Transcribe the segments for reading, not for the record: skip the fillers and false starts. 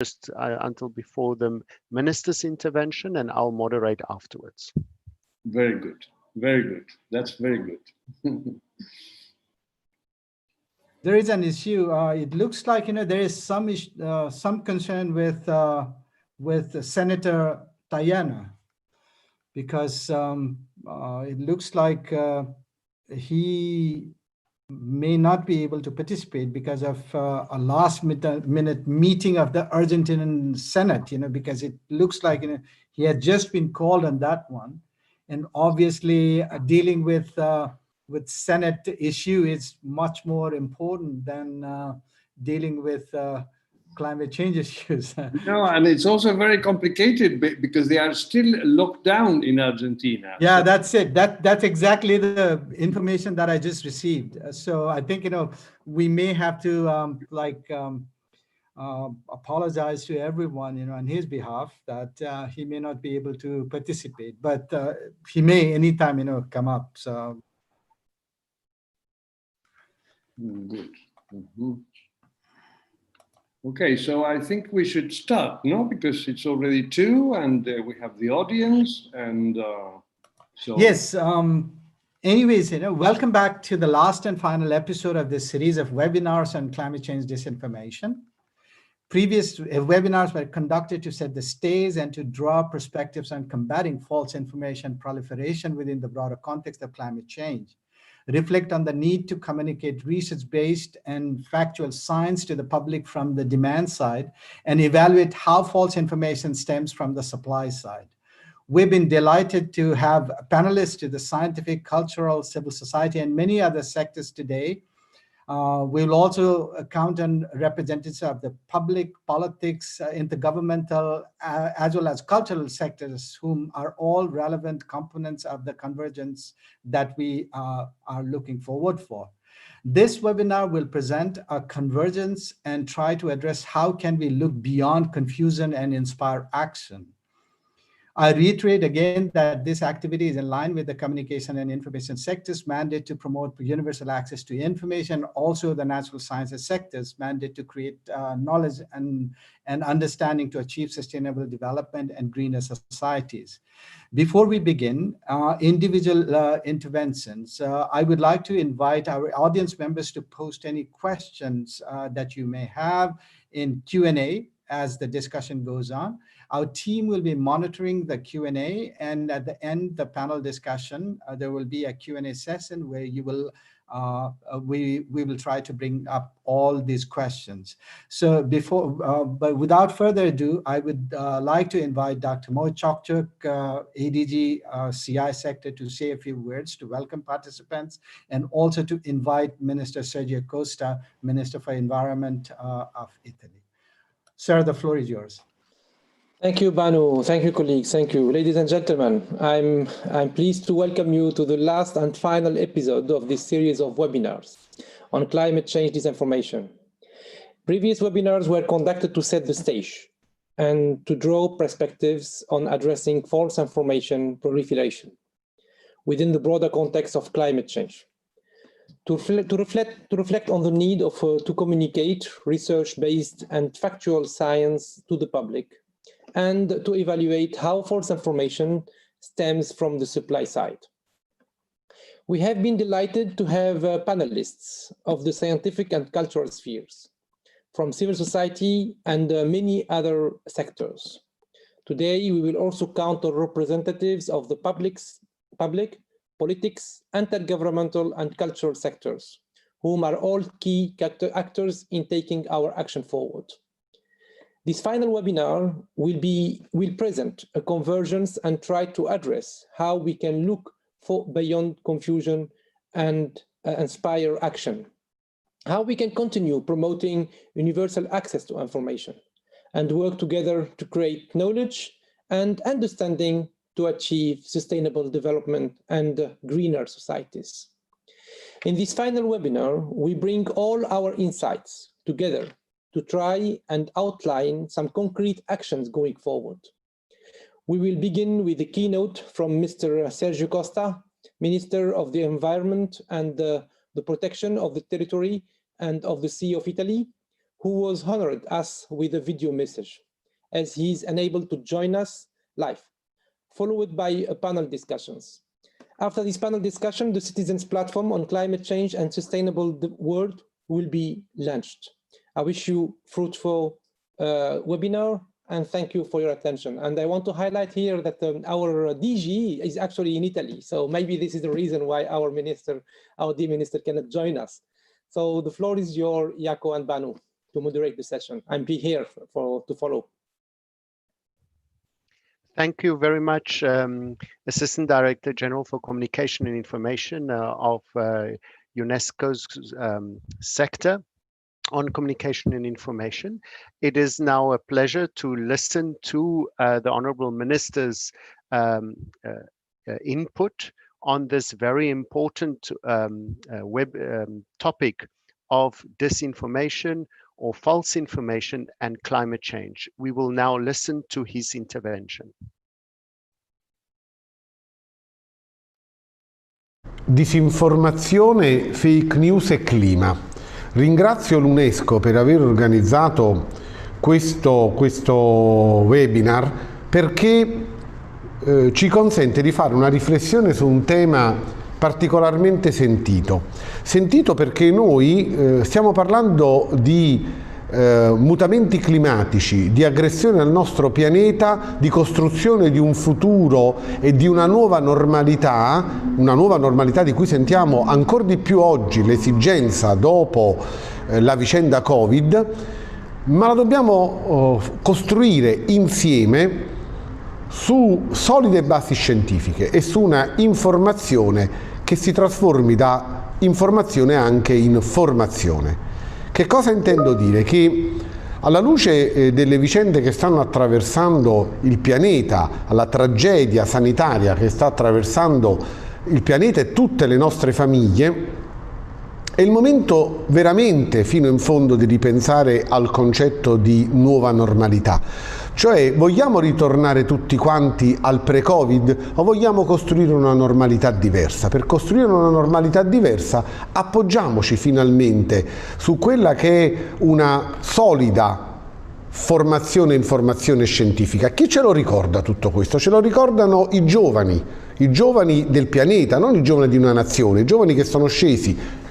just until before the minister's intervention, and I'll moderate afterwards. Very good. Very good. That's very good. There is an issue. It looks like there is some concern with Senator Tayana, because it looks like he may not be able to participate because of a last-minute meeting of the Argentinian Senate. Because it looks like he had just been called on that one, and obviously dealing with Senate issue is much more important than dealing with climate change issues. No, and it's also very complicated because they are still locked down in Argentina. Yeah, so that's it. That's exactly the information that I just received. So I think we may have to apologize to everyone on his behalf that he may not be able to participate, but he may anytime come up. So good. Mm-hmm. Okay, so I think we should start, no? Because it's already 2 and we have the audience, and so... Yes, anyways, welcome back to the last and final episode of this series of webinars on climate change disinformation. Previous webinars were conducted to set the stage and to draw perspectives on combating false information proliferation within the broader context of climate change, reflect on the need to communicate research-based and factual science to the public from the demand side, and evaluate how false information stems from the supply side. We've been delighted to have panelists to the scientific, cultural, civil society, and many other sectors today. We'll also count on representatives of the public, politics, intergovernmental, as well as cultural sectors, whom are all relevant components of the convergence that we are looking forward for. This webinar will present a convergence and try to address how can we look beyond confusion and inspire action. I reiterate again that this activity is in line with the communication and information sector's mandate to promote universal access to information, also the natural sciences sector's mandate to create knowledge and understanding to achieve sustainable development and greener societies. Before we begin individual interventions, I would like to invite our audience members to post any questions that you may have in Q&A as the discussion goes on. Our team will be monitoring the Q&A, and at the end, the panel discussion, there will be a Q&A session where you will, we will try to bring up all these questions. So but without further ado, I would like to invite Dr. Mo Chokchuk, ADG CI sector, to say a few words to welcome participants, and also to invite Minister Sergio Costa, Minister for Environment of Italy. Sir, the floor is yours. Thank you, Banu. Thank you, colleagues. Thank you. Ladies and gentlemen, I'm pleased to welcome you to the last and final episode of this series of webinars on climate change disinformation. Previous webinars were conducted to set the stage and to draw perspectives on addressing false information proliferation within the broader context of climate change. To reflect on the need to communicate research-based and factual science to the public, and to evaluate how false information stems from the supply side. We have been delighted to have panelists of the scientific and cultural spheres, from civil society and many other sectors. Today, we will also count on representatives of the public, politics, intergovernmental, and cultural sectors, whom are all key actors in taking our action forward. This final webinar will present a convergence and try to address how we can look beyond confusion and inspire action. How we can continue promoting universal access to information and work together to create knowledge and understanding to achieve sustainable development and greener societies. In this final webinar, we bring all our insights together to try and outline some concrete actions going forward. We will begin with the keynote from Mr. Sergio Costa, Minister of the Environment and the Protection of the Territory and of the Sea of Italy, who was honored us with a video message, as he is unable to join us live, followed by a panel discussions. After this panel discussion, the Citizens Platform on Climate Change and Sustainable World will be launched. I wish you fruitful webinar, and thank you for your attention. And I want to highlight here that our DG is actually in Italy. So maybe this is the reason why our dear minister cannot join us. So the floor is yours, Jaco and Banu, to moderate the session. I'm here to follow. Thank you very much, Assistant Director General for Communication and Information of UNESCO's sector on communication and information. It is now a pleasure to listen to the Honourable Minister's input on this very important topic of disinformation or false information and climate change. We will now listen to his intervention. Disinformazione, fake news e clima. Ringrazio l'UNESCO per aver organizzato questo webinar perché ci consente di fare una riflessione su un tema particolarmente sentito. Sentito perché noi stiamo parlando di mutamenti climatici, di aggressione al nostro pianeta, di costruzione di un futuro e di una nuova normalità di cui sentiamo ancora di più oggi l'esigenza dopo la vicenda Covid, ma la dobbiamo costruire insieme su solide basi scientifiche e su una informazione che si trasformi da informazione anche in formazione. Che cosa intendo dire? Che alla luce delle vicende che stanno attraversando il pianeta, alla tragedia sanitaria che sta attraversando il pianeta e tutte le nostre famiglie, è il momento veramente fino in fondo di ripensare al concetto di nuova normalità. Cioè, vogliamo ritornare tutti quanti al pre-Covid o vogliamo costruire una normalità diversa? Per costruire una normalità diversa appoggiamoci finalmente su quella che è una solida formazione e informazione scientifica. Chi ce lo ricorda tutto questo? Ce lo ricordano i giovani del pianeta, non i giovani di una nazione, i giovani che sono scesi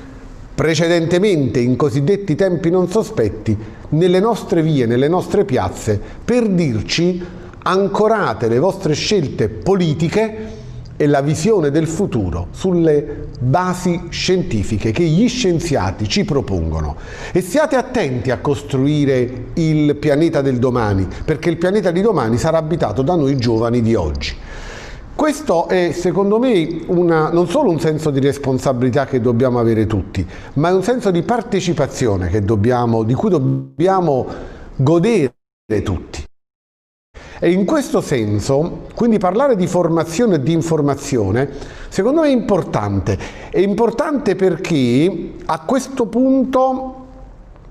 precedentemente in cosiddetti tempi non sospetti nelle nostre vie, nelle nostre piazze, per dirci: ancorate le vostre scelte politiche e la visione del futuro sulle basi scientifiche che gli scienziati ci propongono, e siate attenti a costruire il pianeta del domani, perché il pianeta di domani sarà abitato da noi giovani di oggi. Questo è, secondo me, non solo un senso di responsabilità che dobbiamo avere tutti, ma è un senso di partecipazione di cui dobbiamo godere tutti. E in questo senso, quindi, parlare di formazione e di informazione, secondo me è importante. È importante perché a questo punto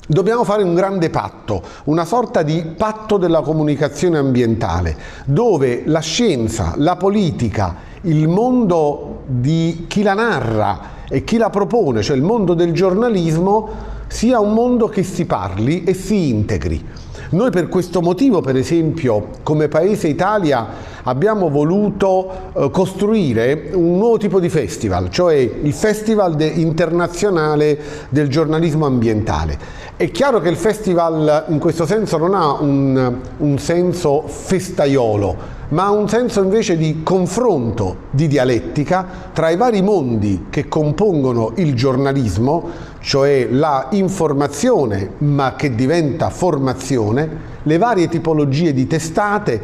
dobbiamo fare un grande patto, una sorta di patto della comunicazione ambientale, dove la scienza, la politica, il mondo di chi la narra e chi la propone, cioè il mondo del giornalismo, sia un mondo che si parli e si integri. Noi per questo motivo, per esempio, come Paese Italia abbiamo voluto costruire un nuovo tipo di festival, cioè il Festival internazionale del giornalismo ambientale. È chiaro che il festival in questo senso non ha un senso festaiolo, ma ha un senso invece di confronto, di dialettica tra i vari mondi che compongono il giornalismo, cioè la informazione ma che diventa formazione, le varie tipologie di testate,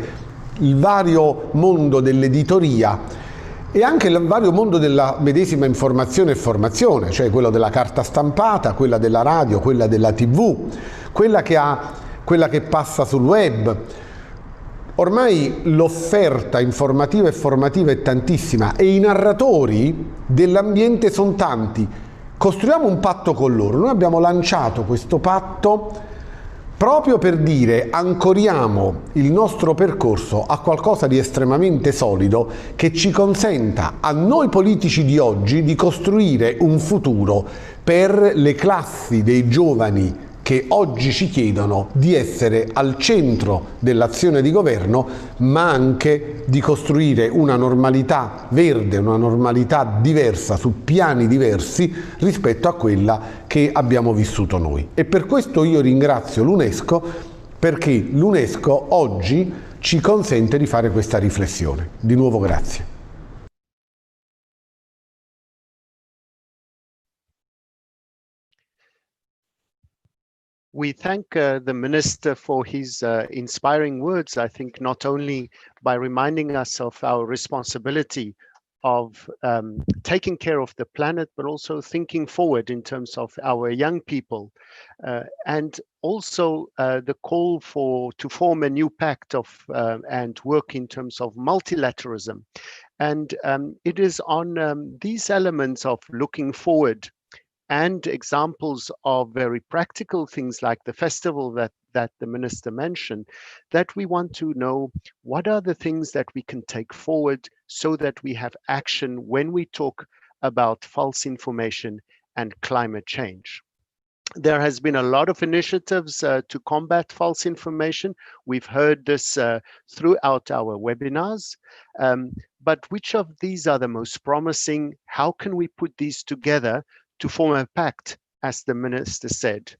il vario mondo dell'editoria e anche il vario mondo della medesima informazione e formazione, cioè quello della carta stampata, quella della radio, quella della TV, quella che passa sul web. Ormai l'offerta informativa e formativa è tantissima e i narratori dell'ambiente sono tanti. Costruiamo un patto con loro. Noi abbiamo lanciato questo patto proprio per dire: ancoriamo il nostro percorso a qualcosa di estremamente solido che ci consenta a noi politici di oggi di costruire un futuro per le classi dei giovani che oggi ci chiedono di essere al centro dell'azione di governo, ma anche di costruire una normalità verde, una normalità diversa su piani diversi rispetto a quella che abbiamo vissuto noi. E per questo io ringrazio l'UNESCO, perché l'UNESCO oggi ci consente di fare questa riflessione. Di nuovo grazie. We thank the Minister for his inspiring words, I think, not only by reminding us of our responsibility of taking care of the planet, but also thinking forward in terms of our young people, and also the call to form a new pact of and work in terms of multilateralism. And it is on these elements of looking forward and examples of very practical things like the festival that the minister mentioned, that we want to know what are the things that we can take forward so that we have action when we talk about false information and climate change. There has been a lot of initiatives to combat false information. We've heard this throughout our webinars. But which of these are the most promising? How can we put these together to form a pact, as the minister said?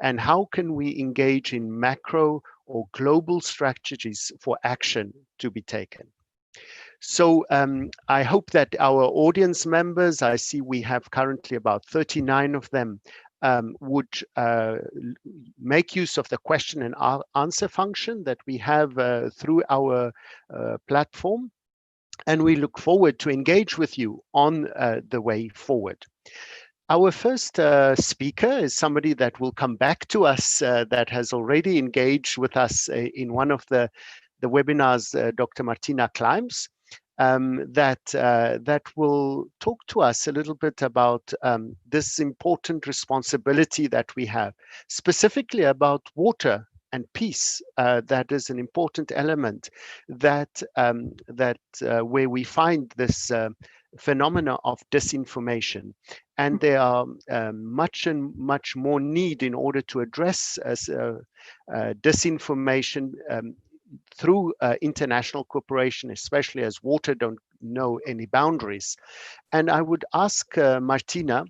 And how can we engage in macro or global strategies for action to be taken? So I hope that our audience members, I see we have currently about 39 of them, would make use of the question and answer function that we have through our platform. And we look forward to engage with you on the way forward. Our first speaker is somebody that will come back to us that has already engaged with us in one of the webinars, Dr. Martina Klimes, that will talk to us a little bit about this important responsibility that we have, specifically about water and peace. That is an important element that where we find this phenomena of disinformation, and there are much more need in order to address disinformation through international cooperation, especially as water don't know any boundaries. And I would ask Martina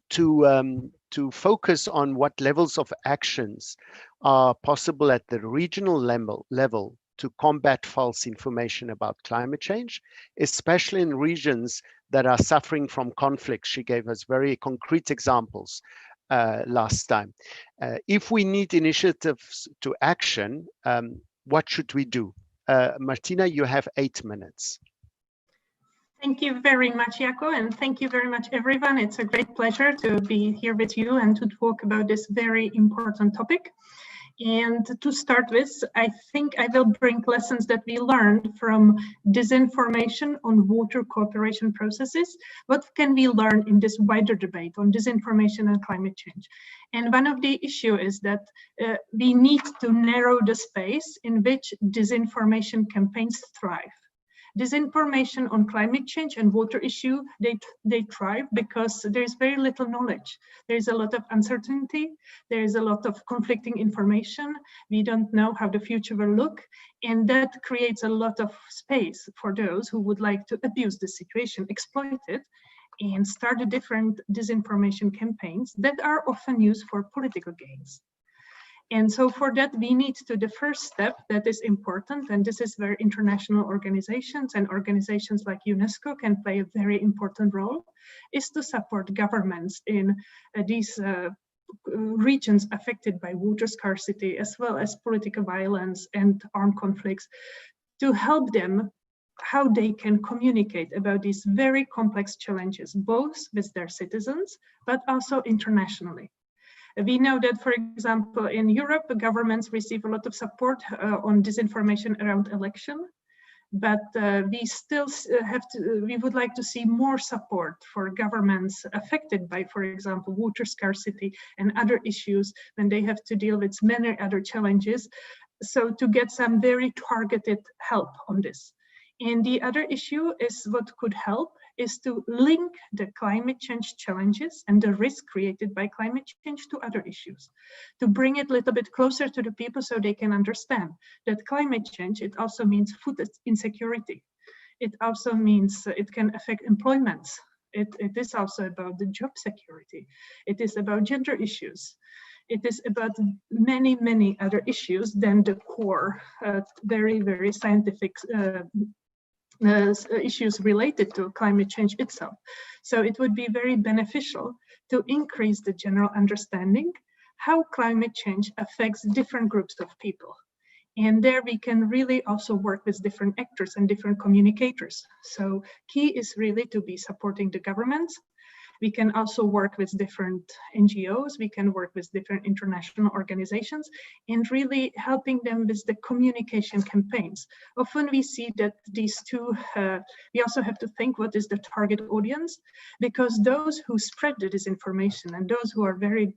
to focus on what levels of actions are possible at the regional level to combat false information about climate change, especially in regions that are suffering from conflict. She gave us very concrete examples last time. If we need initiatives to action, what should we do? Martina, you have 8 minutes. Thank you very much, Jaco, and thank you very much, everyone. It's a great pleasure to be here with you and to talk about this very important topic. And to start with, I think I will bring lessons that we learned from disinformation on water cooperation processes. What can we learn in this wider debate on disinformation and climate change? And one of the issues is that we need to narrow the space in which disinformation campaigns thrive. Disinformation on climate change and water issue, they thrive because there is very little knowledge. There is a lot of uncertainty. There is a lot of conflicting information. We don't know how the future will look. And that creates a lot of space for those who would like to abuse the situation, exploit it, and start different disinformation campaigns that are often used for political gains. And so for that, we need to the first step that is important, and this is where international organizations and organizations like UNESCO can play a very important role, is to support governments in these regions affected by water scarcity, as well as political violence and armed conflicts, to help them how they can communicate about these very complex challenges, both with their citizens, but also internationally. We know that, for example, in Europe, governments receive a lot of support on disinformation around election, but we still we would like to see more support for governments affected by, for example, water scarcity and other issues when they have to deal with many other challenges. So to get some very targeted help on this. And the other issue is what could help is to link the climate change challenges and the risk created by climate change to other issues, to bring it a little bit closer to the people so they can understand that climate change, it also means food insecurity. It also means it can affect employment. It is also about the job security. It is about gender issues. It is about many, many other issues than the core, very, very scientific issues related to climate change itself. So it would be very beneficial to increase the general understanding how climate change affects different groups of people. And there we can really also work with different actors and different communicators. So key is really to be supporting the governments. We can also work with different NGOs, we can work with different international organizations, and really helping them with the communication campaigns. Often we see that these two, we also have to think what is the target audience, because those who spread the disinformation and those who are very,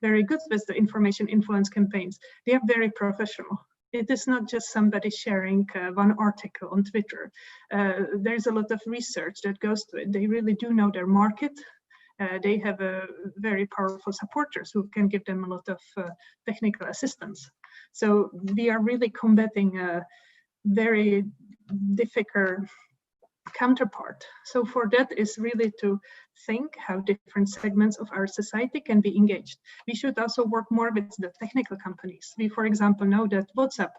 very good with the information influence campaigns, they are very professional. It is not just somebody sharing one article on Twitter. There's a lot of research that goes to it. They really do know their market. They have very powerful supporters who can give them a lot of technical assistance. So we are really combating a very difficult counterpart. So for that is really to think how different segments of our society can be engaged. We should also work more with the technical companies. We, for example, know that WhatsApp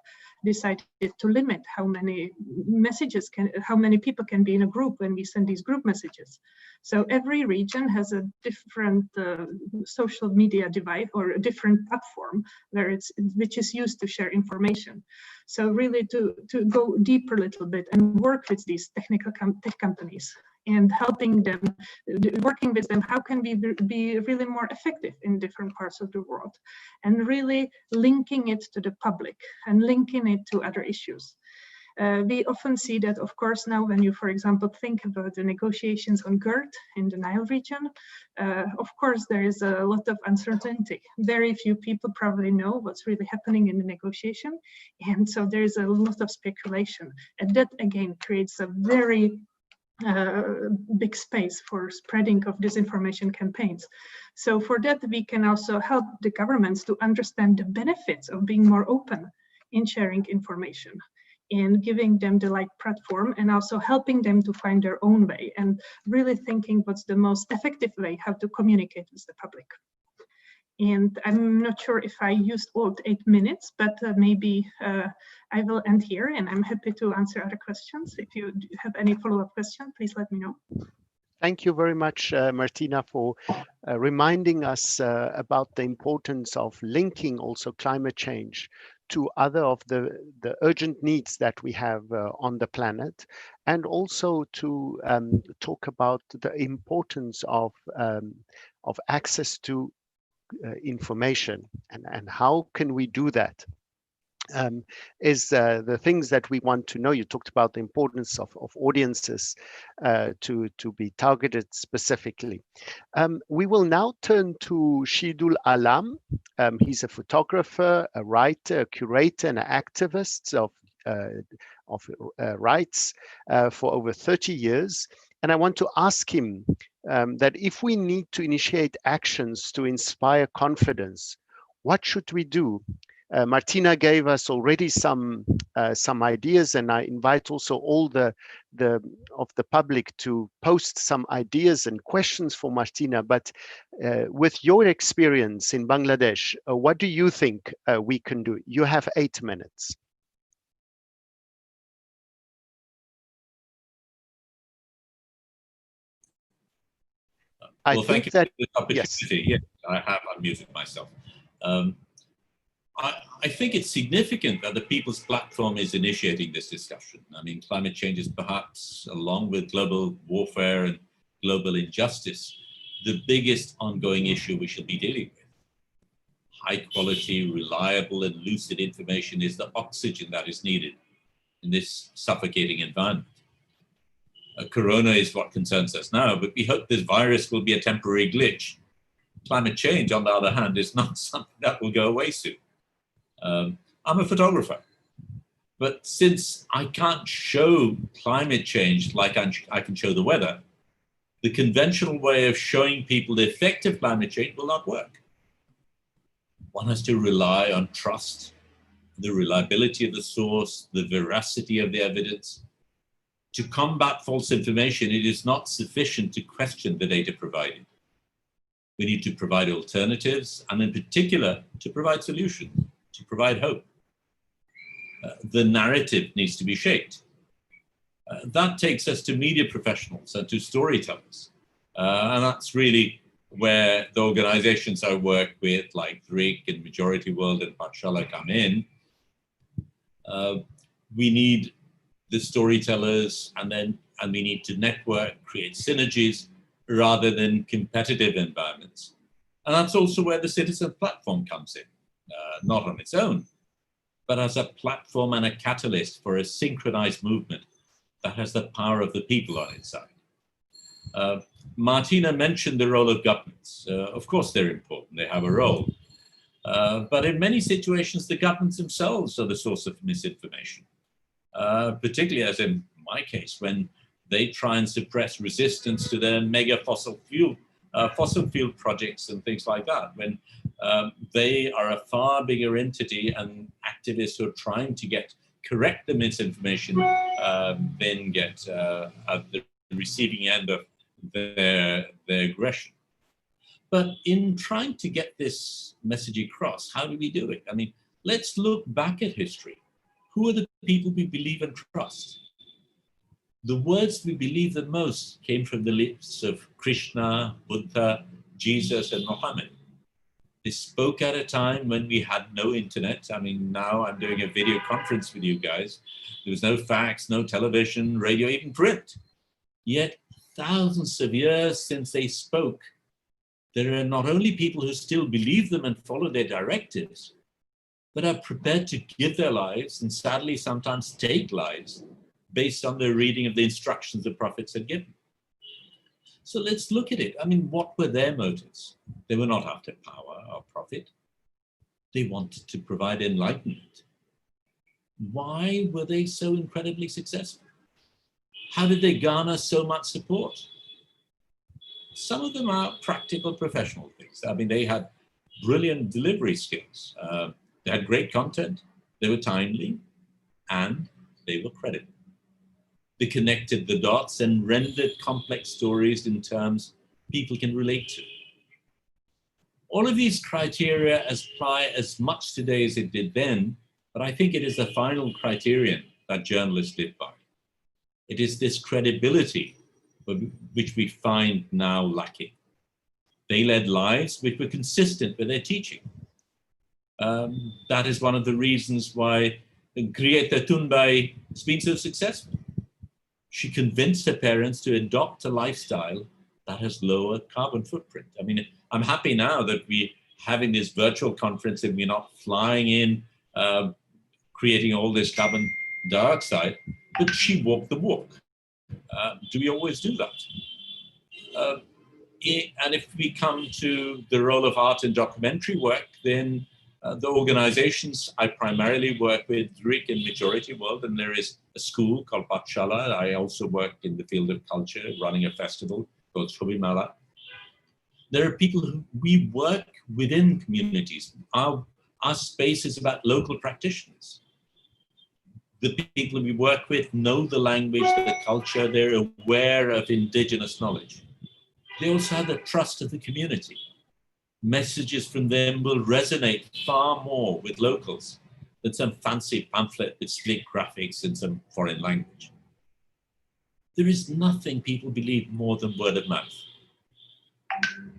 decided to limit how many messages how many people can be in a group when we send these group messages. So every region has a different social media device or a different platform which is used to share information. So really to go deeper a little bit and work with these technical tech companies and helping them, working with them, how can we be really more effective in different parts of the world, and really linking it to the public and linking it to other issues. We often see that, of course, now when you, for example, think about the negotiations on GERD in the Nile region, of course, there is a lot of uncertainty. Very few people probably know what's really happening in the negotiation. And so there is a lot of speculation. And that, again, creates a very big space for spreading of disinformation campaigns. So for that, we can also help the governments to understand the benefits of being more open in sharing information and giving them the right platform, and also helping them to find their own way and really thinking what's the most effective way how to communicate with the public. And I'm not sure if I used all 8 minutes, but maybe I will end here, and I'm happy to answer other questions. If you have any follow-up question, please let me know. Thank you very much, Martina, for reminding us about the importance of linking also climate change to other of the urgent needs that we have on the planet, and also to talk about the importance of access to information and how can we do that. Is the things that we want to know. You talked about the importance of audiences to be targeted specifically. We will now turn to Shidul Alam. He's a photographer, a writer, a curator, and an activist of rights for over 30 years. And I want to ask him that if we need to initiate actions to inspire confidence, what should we do? Martina gave us already some ideas, and I invite also all the public to post some ideas and questions for Martina. But with your experience in Bangladesh, what do you think we can do? You have 8 minutes. Well, thank you for the opportunity. Yes. Yeah, I have unmuted myself. I think it's significant that the People's Platform is initiating this discussion. I mean, climate change is perhaps, along with global warfare and global injustice, the biggest ongoing issue we should be dealing with. High quality, reliable, and lucid information is the oxygen that is needed in this suffocating environment. Corona is what concerns us now, but we hope this virus will be a temporary glitch. Climate change, on the other hand, is not something that will go away soon. I'm a photographer, but since I can't show climate change like I can show the weather, The conventional way of showing people the effect of climate change will not work. One has to rely on trust, the reliability of the source, the veracity of the evidence. To combat false information, it is not sufficient to question the data provided. We need to provide alternatives, and in particular, to provide solutions, to provide hope. The narrative needs to be shaped. That takes us to media professionals and to storytellers. And that's really where the organizations I work with, like RIC and Majority World and Patshala, come in. We need the storytellers, and we need to network, create synergies rather than competitive environments. And that's also where the citizen platform comes in, not on its own, but as a platform and a catalyst for a synchronized movement that has the power of the people on its side. Martina mentioned the role of governments. Of course, they're important, they have a role. But in many situations, the governments themselves are the source of misinformation, particularly as in my case, when they try and suppress resistance to their mega fossil fuel projects and things like that, when they are a far bigger entity and activists who are trying to correct the misinformation then get at the receiving end of their aggression. But in trying to get this message across, how do we do it? I mean, let's look back at history. Who are the people we believe and trust? The words we believe the most came from the lips of Krishna, Buddha, Jesus, and Mohammed. They spoke at a time when we had no internet. I mean, now I'm doing a video conference with you guys. There was no fax, no television, radio, even print. Yet, thousands of years since they spoke, there are not only people who still believe them and follow their directives, but are prepared to give their lives, and sadly sometimes take lives, based on the reading of the instructions the prophets had given. So let's look at it. I mean, what were their motives? They were not after power or profit. They wanted to provide enlightenment. Why were they so incredibly successful? How did they garner so much support? Some of them are practical professional things. I mean, they had brilliant delivery skills. They had great content, they were timely, and they were credible. They connected the dots and rendered complex stories in terms people can relate to. All of these criteria apply as much today as it did then, but I think it is the final criterion that journalists live by. It is this credibility which we find now lacking. They led lives which were consistent with their teaching. That is one of the reasons why Greta Thunberg has been so successful. She convinced her parents to adopt a lifestyle that has lower carbon footprint. I mean, I'm happy now that we're having this virtual conference and we're not flying in, creating all this carbon dioxide, but she walked the walk. Do we always do that? And if we come to the role of art and documentary work, then the organizations I primarily work with, RIC and Majority World, and there is a school called Patshala. I also work in the field of culture, running a festival called Shobimala. There are people who we work within communities. Our space is about local practitioners. The people we work with know the language, the culture, they're aware of indigenous knowledge. They also have the trust of the community. Messages from them will resonate far more with locals than some fancy pamphlet with slick graphics in some foreign language. There is nothing people believe more than word of mouth.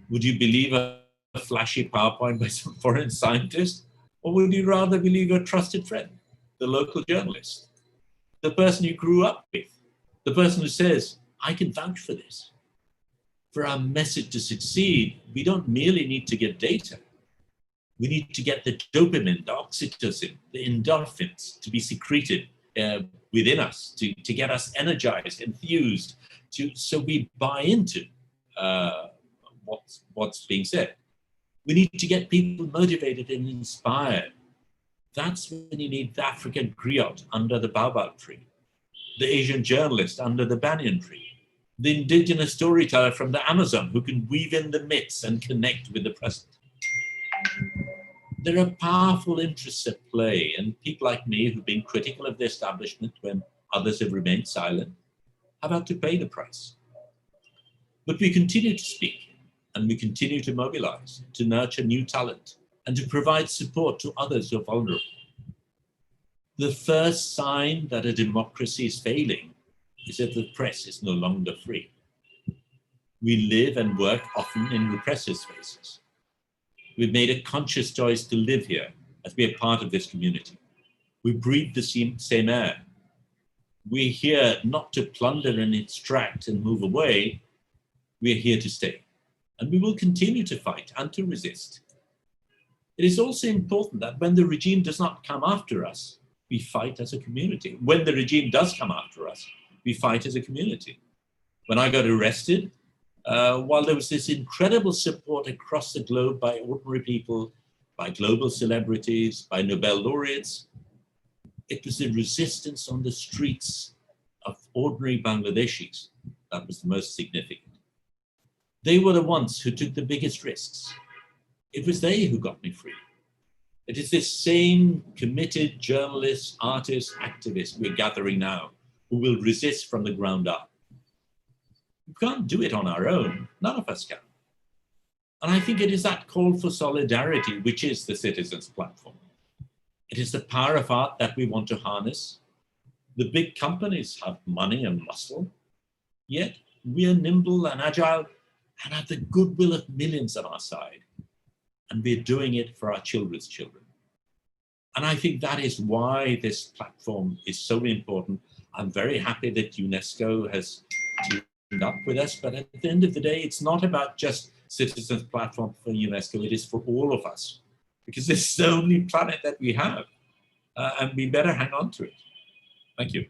Would you believe a flashy PowerPoint by some foreign scientist? Or would you rather believe your trusted friend, the local journalist, the person you grew up with, the person who says, I can vouch for this? For our message to succeed, we don't merely need to get data. We need to get the dopamine, the oxytocin, the endorphins to be secreted within us, to get us energized, enthused, so we buy into what's being said. We need to get people motivated and inspired. That's when you need the African griot under the baobab tree, the Asian journalist under the banyan tree, the indigenous storyteller from the Amazon who can weave in the myths and connect with the present. There are powerful interests at play, and people like me who've been critical of the establishment when others have remained silent have had to pay the price. But we continue to speak, and we continue to mobilize, to nurture new talent, and to provide support to others who are vulnerable. The first sign that a democracy is failing is that the press is no longer free. We live and work often in repressive spaces. We've made a conscious choice to live here as be a part of this community. We breathe the same air. We're here not to plunder and extract and move away. We're here to stay. And we will continue to fight and to resist. It is also important that when the regime does not come after us, we fight as a community. When the regime does come after us, we fight as a community. When I got arrested, while there was this incredible support across the globe by ordinary people, by global celebrities, by Nobel laureates, it was the resistance on the streets of ordinary Bangladeshis that was the most significant. They were the ones who took the biggest risks. It was they who got me free. It is this same committed journalists, artists, activists we're gathering now who will resist from the ground up. We can't do it on our own. None of us can. And I think it is that call for solidarity which is the Citizens Platform. It is the power of art that we want to harness. The big companies have money and muscle, yet we are nimble and agile and have the goodwill of millions on our side. And we're doing it for our children's children. And I think that is why this platform is so important. I'm very happy that UNESCO has teamed up with us, but at the end of the day, it's not about just Citizens Platform for UNESCO, it is for all of us, because this is the only planet that we have, and we better hang on to it. Thank you.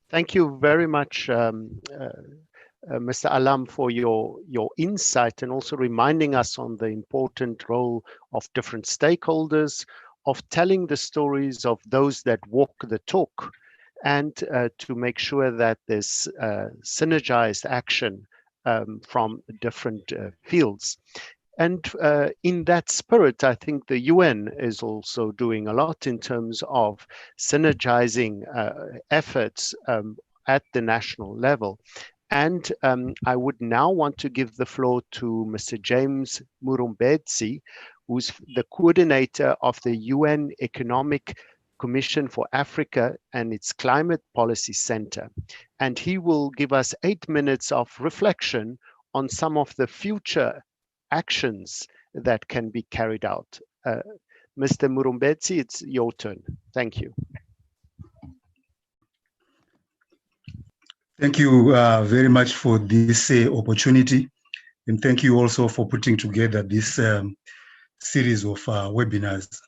Thank you very much, Mr. Alam, for your insight and also reminding us on the important role of different stakeholders, of telling the stories of those that walk the talk, and to make sure that there's synergized action from different fields. And in that spirit, I think the UN is also doing a lot in terms of synergizing efforts at the national level. And I would now want to give the floor to Mr. James Bezzie, who's the coordinator of the UN Economic Commission for Africa and its Climate Policy Center. And he will give us 8 minutes of reflection on some of the future actions that can be carried out. Mr. Murrow, it's your turn. Thank you. Thank you very much for this opportunity. And thank you also for putting together this series of webinars.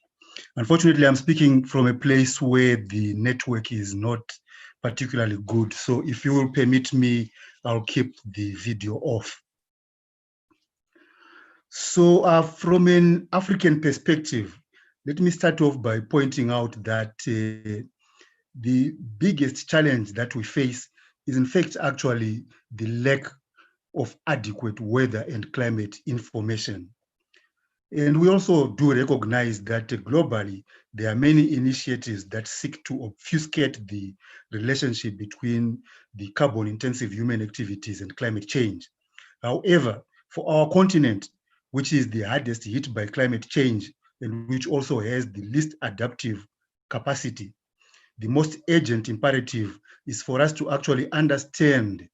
Unfortunately, I'm speaking from a place where the network is not particularly good. So if you will permit me, I'll keep the video off. So from an African perspective, let me start off by pointing out that the biggest challenge that we face is in fact actually the lack of adequate weather and climate information. And we also do recognize that globally, there are many initiatives that seek to obfuscate the relationship between the carbon-intensive human activities and climate change. However, for our continent, which is the hardest hit by climate change and which also has the least adaptive capacity, the most urgent imperative is for us to actually understand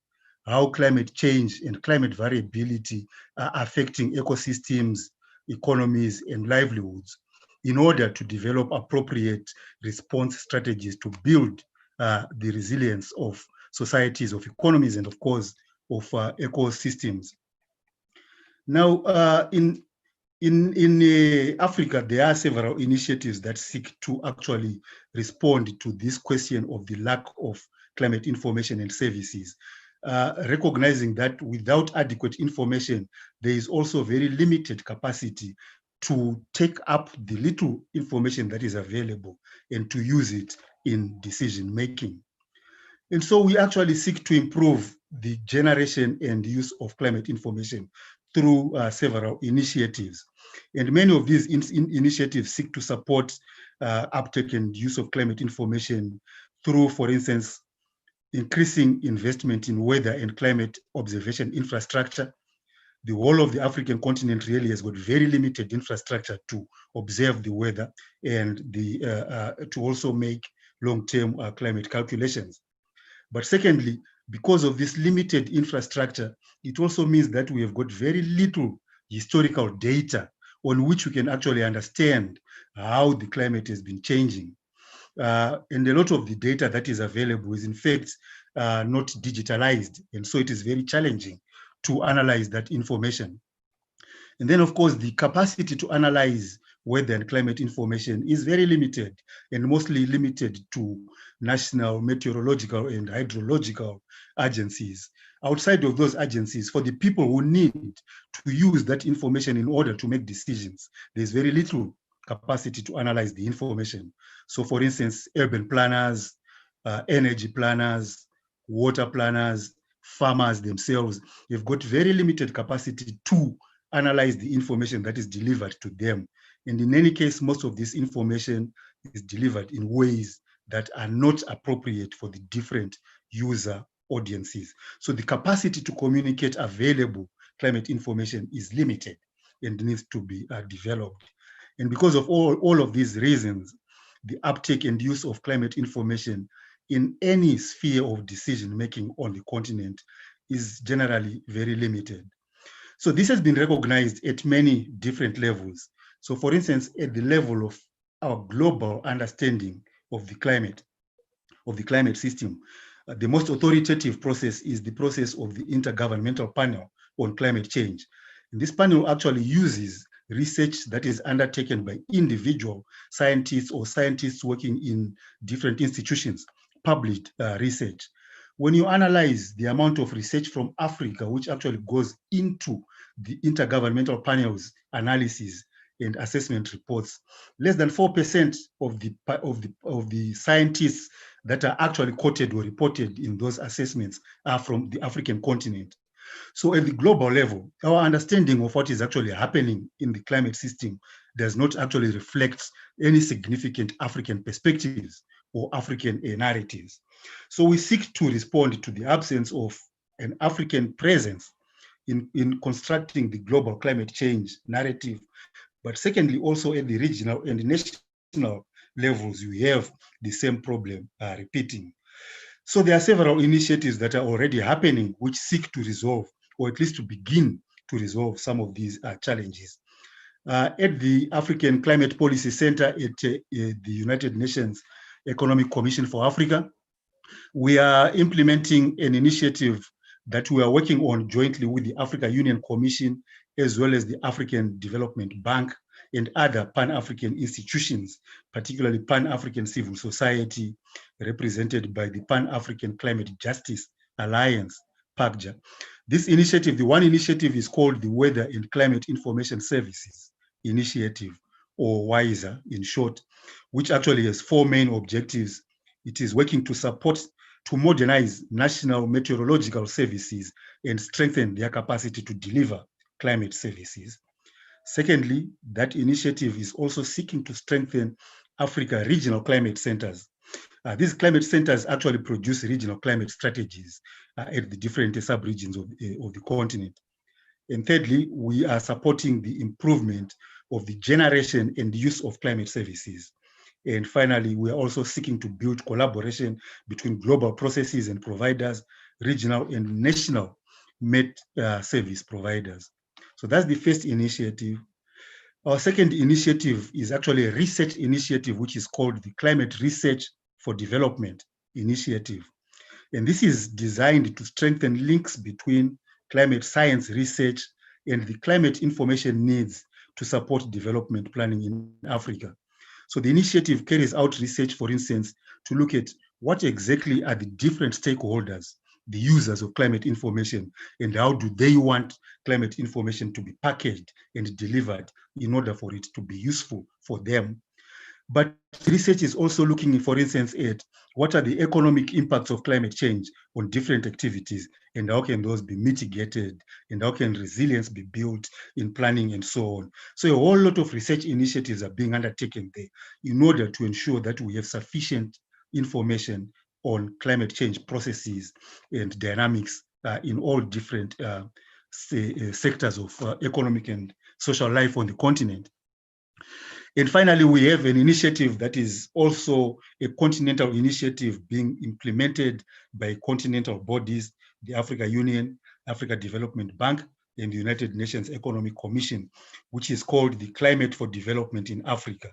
how climate change and climate variability are affecting ecosystems, economies, and livelihoods in order to develop appropriate response strategies to build the resilience of societies, of economies, and of course, of ecosystems. Now, in Africa, there are several initiatives that seek to actually respond to this question of the lack of climate information and services, recognizing that without adequate information, there is also very limited capacity to take up the little information that is available and to use it in decision making. And so we actually seek to improve the generation and use of climate information through several initiatives. And many of these initiatives seek to support uptake and use of climate information through, for instance, increasing investment in weather and climate observation infrastructure. The whole of the African continent really has got very limited infrastructure to observe the weather and to also make long-term climate calculations. But secondly, because of this limited infrastructure, it also means that we have got very little historical data on which we can actually understand how the climate has been changing. And a lot of the data that is available is in fact not digitalized. And so it is very challenging to analyze that information. And then of course, the capacity to analyze weather and climate information is very limited and mostly limited to national meteorological and hydrological agencies. Outside of those agencies, for the people who need to use that information in order to make decisions, there's very little capacity to analyze the information. So for instance, urban planners, energy planners, water planners, farmers themselves, they've got very limited capacity to analyze the information that is delivered to them. And in any case, most of this information is delivered in ways that are not appropriate for the different user audiences. So the capacity to communicate available climate information is limited and needs to be developed. And because of all of these reasons, the uptake and use of climate information in any sphere of decision-making on the continent is generally very limited. So this has been recognized at many different levels. So for instance, at the level of our global understanding of the climate system, the most authoritative process is the process of the Intergovernmental Panel on Climate Change. And this panel actually uses research that is undertaken by individual scientists or scientists working in different institutions, published research. When you analyze the amount of research from Africa, which actually goes into the Intergovernmental Panel's analysis and assessment reports, less than 4% of the scientists that are actually quoted or reported in those assessments are from the African continent. So at the global level, our understanding of what is actually happening in the climate system does not actually reflect any significant African perspectives or African narratives. So we seek to respond to the absence of an African presence in constructing the global climate change narrative. But secondly, also at the regional and national levels, we have the same problem repeating. So there are several initiatives that are already happening which seek to resolve, or at least to begin to resolve some of these challenges. At the African Climate Policy Center at the United Nations Economic Commission for Africa, we are implementing an initiative that we are working on jointly with the Africa Union Commission, as well as the African Development Bank and other Pan-African institutions, particularly Pan-African civil society, represented by the Pan-African Climate Justice Alliance, PACJA. This initiative, the one initiative is called the Weather and Climate Information Services Initiative, or WISER in short, which actually has four main objectives. It is working to support, to modernize national meteorological services and strengthen their capacity to deliver climate services. Secondly, that initiative is also seeking to strengthen Africa regional climate centers. These climate centers actually produce regional climate strategies at the different sub-regions of the continent. And thirdly, we are supporting the improvement of the generation and use of climate services. And finally, we are also seeking to build collaboration between global processes and providers, regional and national service providers. So that's the first initiative. Our second initiative is actually a research initiative, which is called the Climate Research for Development Initiative. And this is designed to strengthen links between climate science research and the climate information needs to support development planning in Africa. So the initiative carries out research, for instance, to look at what exactly are the different stakeholders, the users of climate information, and how do they want climate information to be packaged and delivered in order for it to be useful for them. But research is also looking, for instance, at what are the economic impacts of climate change on different activities, and how can those be mitigated, and how can resilience be built in planning and so on. So a whole lot of research initiatives are being undertaken there in order to ensure that we have sufficient information on climate change processes and dynamics in all different sectors of economic and social life on the continent. And finally, we have an initiative that is also a continental initiative being implemented by continental bodies, the Africa Union, Africa Development Bank, and the United Nations Economic Commission, which is called the Climate for Development in Africa.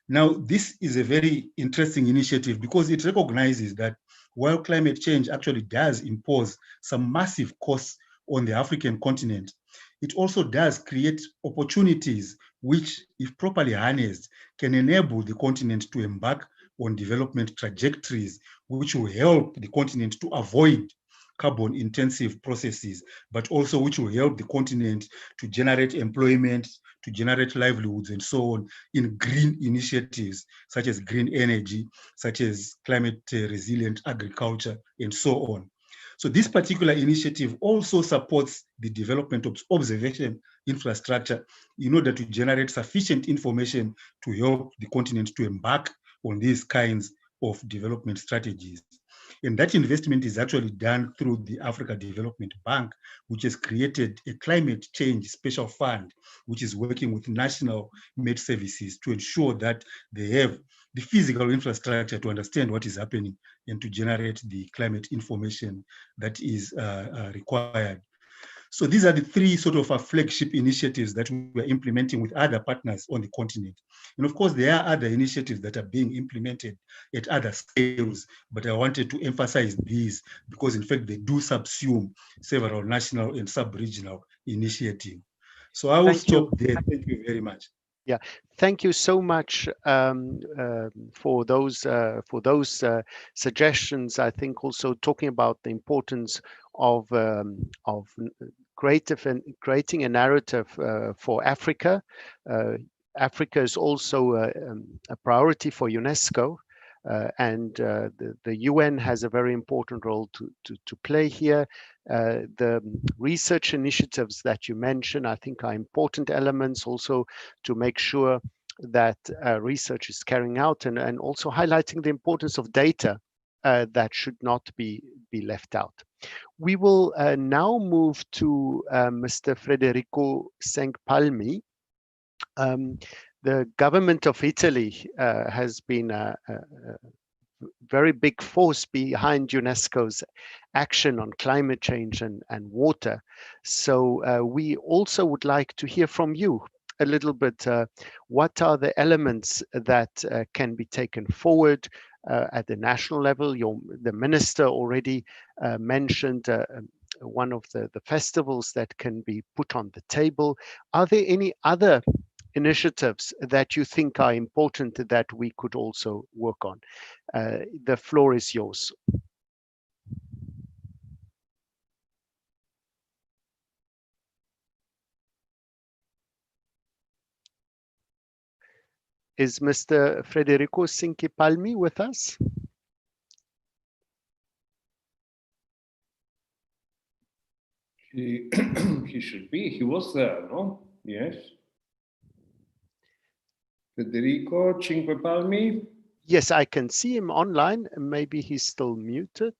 Now, this is a very interesting initiative because it recognizes that while climate change actually does impose some massive costs on the African continent, it also does create opportunities which, if properly harnessed, can enable the continent to embark on development trajectories which will help the continent to avoid carbon-intensive processes, but also which will help the continent to generate employment, to generate livelihoods and so on in green initiatives, such as green energy, such as climate resilient agriculture, and so on. So this particular initiative also supports the development of observation infrastructure in order to generate sufficient information to help the continent to embark on these kinds of development strategies. And that investment is actually done through the Africa Development Bank, which has created a climate change special fund, which is working with national med services to ensure that they have the physical infrastructure to understand what is happening and to generate the climate information that is required. So these are the three sort of flagship initiatives that we are implementing with other partners on the continent. And of course, there are other initiatives that are being implemented at other scales, but I wanted to emphasize these because in fact, they do subsume several national and sub-regional initiatives. So I will stop there. Thank you very much. Yeah, thank you so much for those suggestions. I think also talking about the importance of creating a narrative for Africa. Africa is also a priority for UNESCO, and the UN has a very important role to play here. The research initiatives that you mentioned, I think, are important elements also to make sure that research is carrying out, and also highlighting the importance of data that should not be left out. We will now move to Mr. Federico Cenkpalmi. The government of Italy has been a very big force behind UNESCO's action on climate change and water. So we also would like to hear from you a little bit. What are the elements that can be taken forward at the national level? The minister already mentioned one of the festivals that can be put on the table. Are there any other initiatives that you think are important that we could also work on? The floor is yours. Is Mr. Federico Cenkpalmi with us? He should be. He was there, no? Yes. Federico Cenkpalmi. Yes, I can see him online. Maybe he's still muted.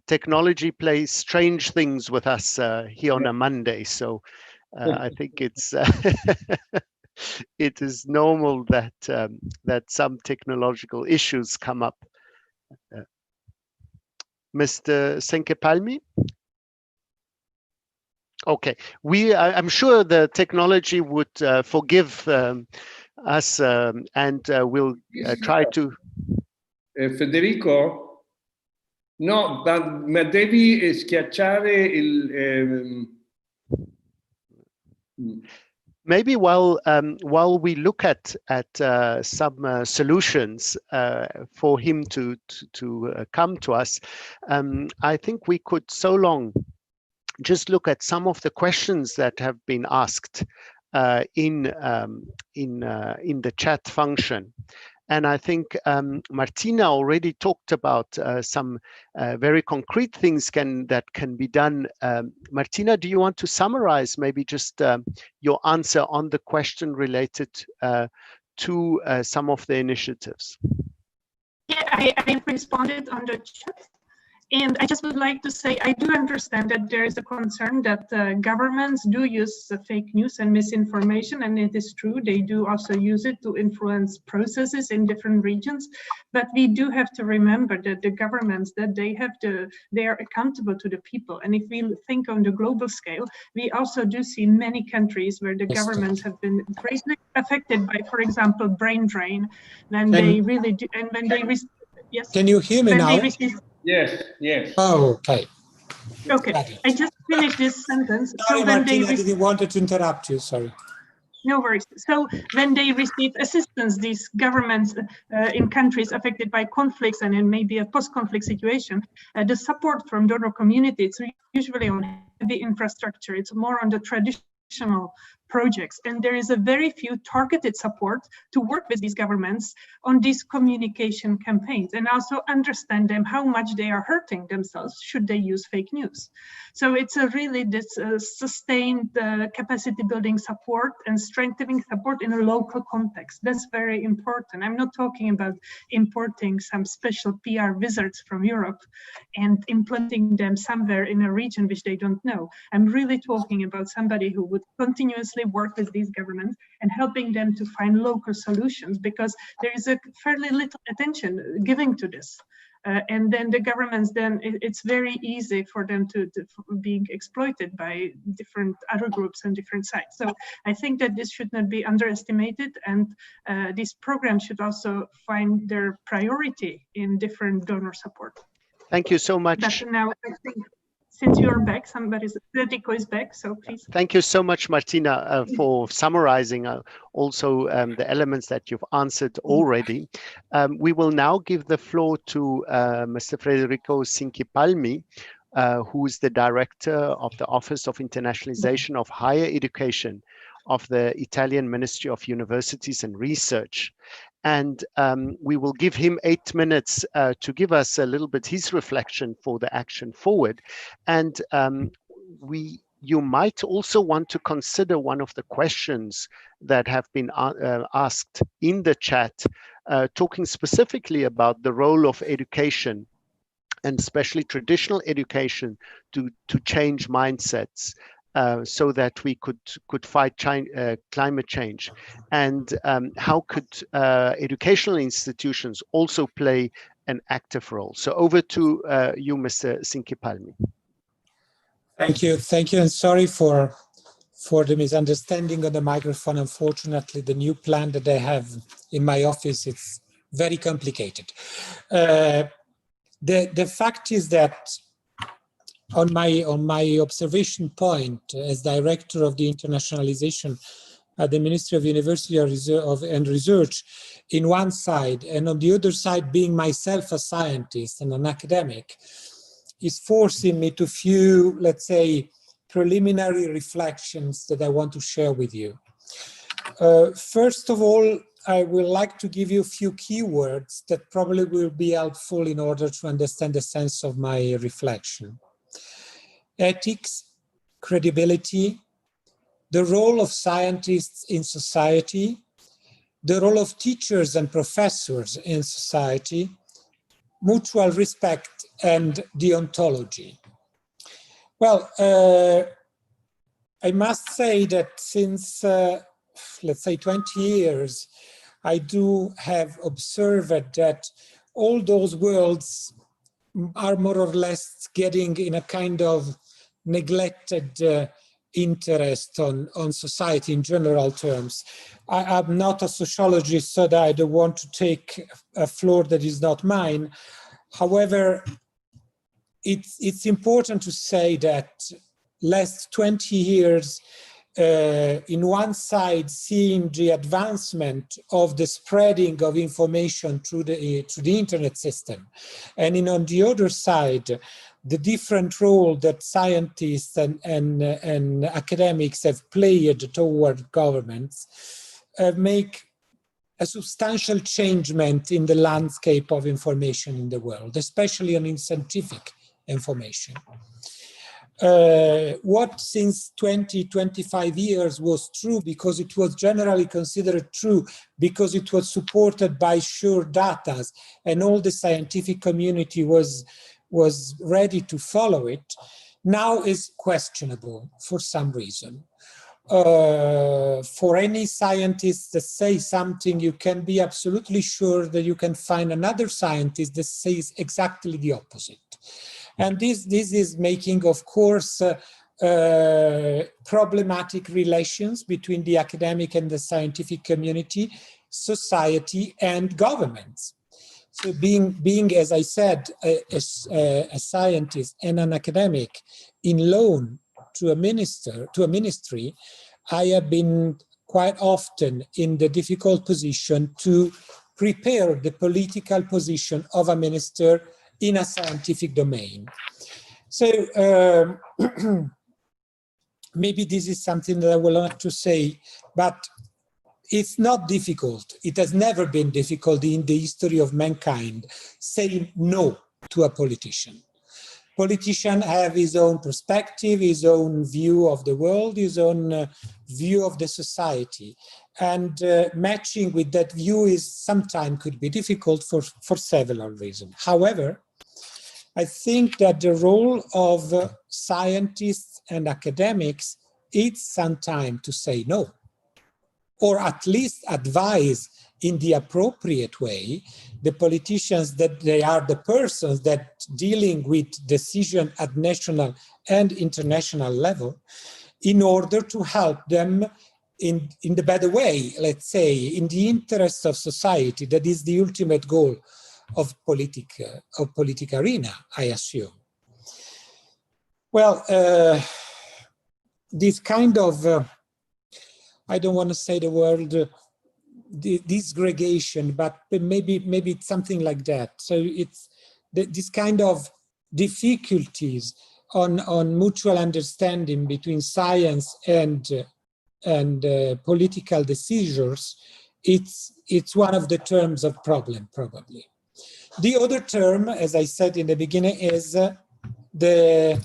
Technology plays strange things with us here on a Monday, so I think it's it is normal that that some technological issues come up. Mr. Cenkpalmi? Okay, I'm sure the technology would forgive us, and we'll try to. Federico? No, ma devi schiacciare il. Maybe while we look at some solutions for him to come to us, I think we could so long just look at some of the questions that have been asked in the chat function, And I think Martina already talked about some very concrete things that can be done. Martina, do you want to summarize maybe just your answer on the question related to some of the initiatives? Yeah, I responded on the chat. And I just would like to say, I do understand that there is a concern that governments do use fake news and misinformation, and it is true, they do also use it to influence processes in different regions. But we do have to remember that the governments, that they are accountable to the people. And if we think on the global scale, we also do see many countries where the governments have been greatly affected by, for example, brain drain, when they really do, and when they receive, yes. Can you hear me now? Yes, yes. Oh, okay. Okay, I just finished this sentence. Sorry, so when Martina, I didn't want to interrupt you, sorry. No worries. So when they receive assistance, these governments in countries affected by conflicts and in maybe a post-conflict situation, the support from donor community, it's usually on heavy infrastructure. It's more on the traditional projects, and there is a very few targeted support to work with these governments on these communication campaigns and also understand them how much they are hurting themselves should they use fake news. So it's a really this sustained capacity building support and strengthening support in a local context. That's very important. I'm not talking about importing some special PR wizards from Europe and implementing them somewhere in a region which they don't know. I'm really talking about somebody who would continuously work with these governments and helping them to find local solutions, because there is a fairly little attention given to this. And then the governments, then it's very easy for them to being exploited by different other groups and different sites. So I think that this should not be underestimated, and these programs should also find their priority in different donor support. Thank you so much. But now I think, since you're back, Federico is back, so please. Thank you so much, Martina, for summarizing also the elements that you've answered already. We will now give the floor to Mr. Federico Cinquipalmi, who is the Director of the Office of Internationalization of Higher Education of the Italian Ministry of Universities and Research. And we will give him 8 minutes to give us a little bit his reflection for the action forward. And you might also want to consider one of the questions that have been asked in the chat, talking specifically about the role of education, and especially traditional education, to change mindsets. So that we could fight climate change, and how could educational institutions also play an active role? So over to you, Mr. Cinquipalmi. Thank you, and sorry for the misunderstanding on the microphone. Unfortunately, the new plan that I have in my office, it's very complicated. The fact is that on my observation point as director of the internationalization at the Ministry of University and Research in one side, and on the other side being myself a scientist and an academic, is forcing me to few, let's say, preliminary reflections that I want to share with you. First of all, I would like to give you a few keywords that probably will be helpful in order to understand the sense of my reflection. Ethics, credibility, the role of scientists in society, the role of teachers and professors in society, mutual respect, and deontology. Well, I must say that since, let's say, 20 years, I do have observed that all those worlds are more or less getting in a kind of neglected interest on society in general terms. I'm not a sociologist, so that I don't want to take a floor that is not mine. However, it's important to say that last 20 years, in one side, seeing the advancement of the spreading of information through the internet system, and on the other side, the different role that scientists and academics have played toward governments make a substantial changement in the landscape of information in the world, especially in scientific information. What since 25 years was true because it was generally considered true because it was supported by sure data and all the scientific community was ready to follow it, now is questionable for some reason. For any scientist that say something, you can be absolutely sure that you can find another scientist that says exactly the opposite. And this is making, of course, problematic relations between the academic and the scientific community, society, and governments. So being, as I said, a scientist and an academic in loan to a ministry, I have been quite often in the difficult position to prepare the political position of a minister in a scientific domain. So maybe this is something that I will have to say, but it's not difficult. It has never been difficult in the history of mankind saying no to a politician. Politicians have his own perspective, his own view of the world, his own view of the society. And matching with that view is sometimes could be difficult for several reasons. However, I think that the role of scientists and academics is sometimes to say no, or at least advise in the appropriate way the politicians that they are the persons that dealing with decision at national and international level in order to help them in the better way, let's say, in the interest of society. That is the ultimate goal of political arena, I assume. Well, this kind of, I don't want to say the word disgregation, but maybe it's something like that. So it's this kind of difficulties on mutual understanding between science and political decisions. It's one of the terms of problem, probably. The other term, as I said in the beginning, is the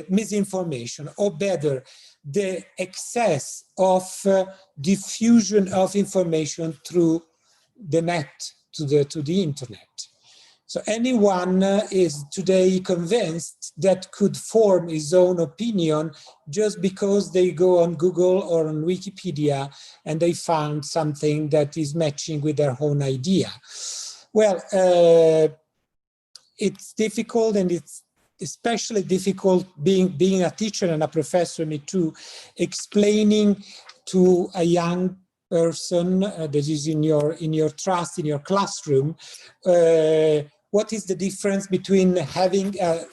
misinformation, or better, the excess of diffusion of information through the net, to the internet. So anyone is today convinced that could form his own opinion just because they go on Google or on Wikipedia and they found something that is matching with their own idea. Well, it's difficult, and it's especially difficult being a teacher and a professor, me too, explaining to a young person that is in your trust, in your classroom, what is the difference between having a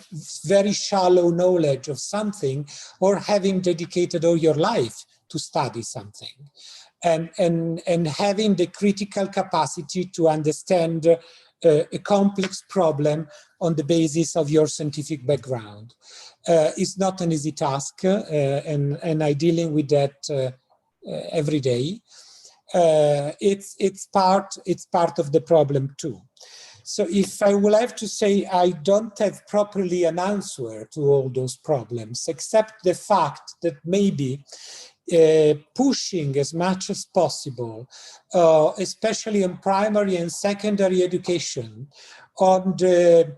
very shallow knowledge of something or having dedicated all your life to study something, and having the critical capacity to understand a complex problem on the basis of your scientific background. It's not an easy task, and I'm dealing with that every day. It's part of the problem too. So if I will have to say, I don't have properly an answer to all those problems, except the fact that maybe pushing as much as possible, especially in primary and secondary education, on the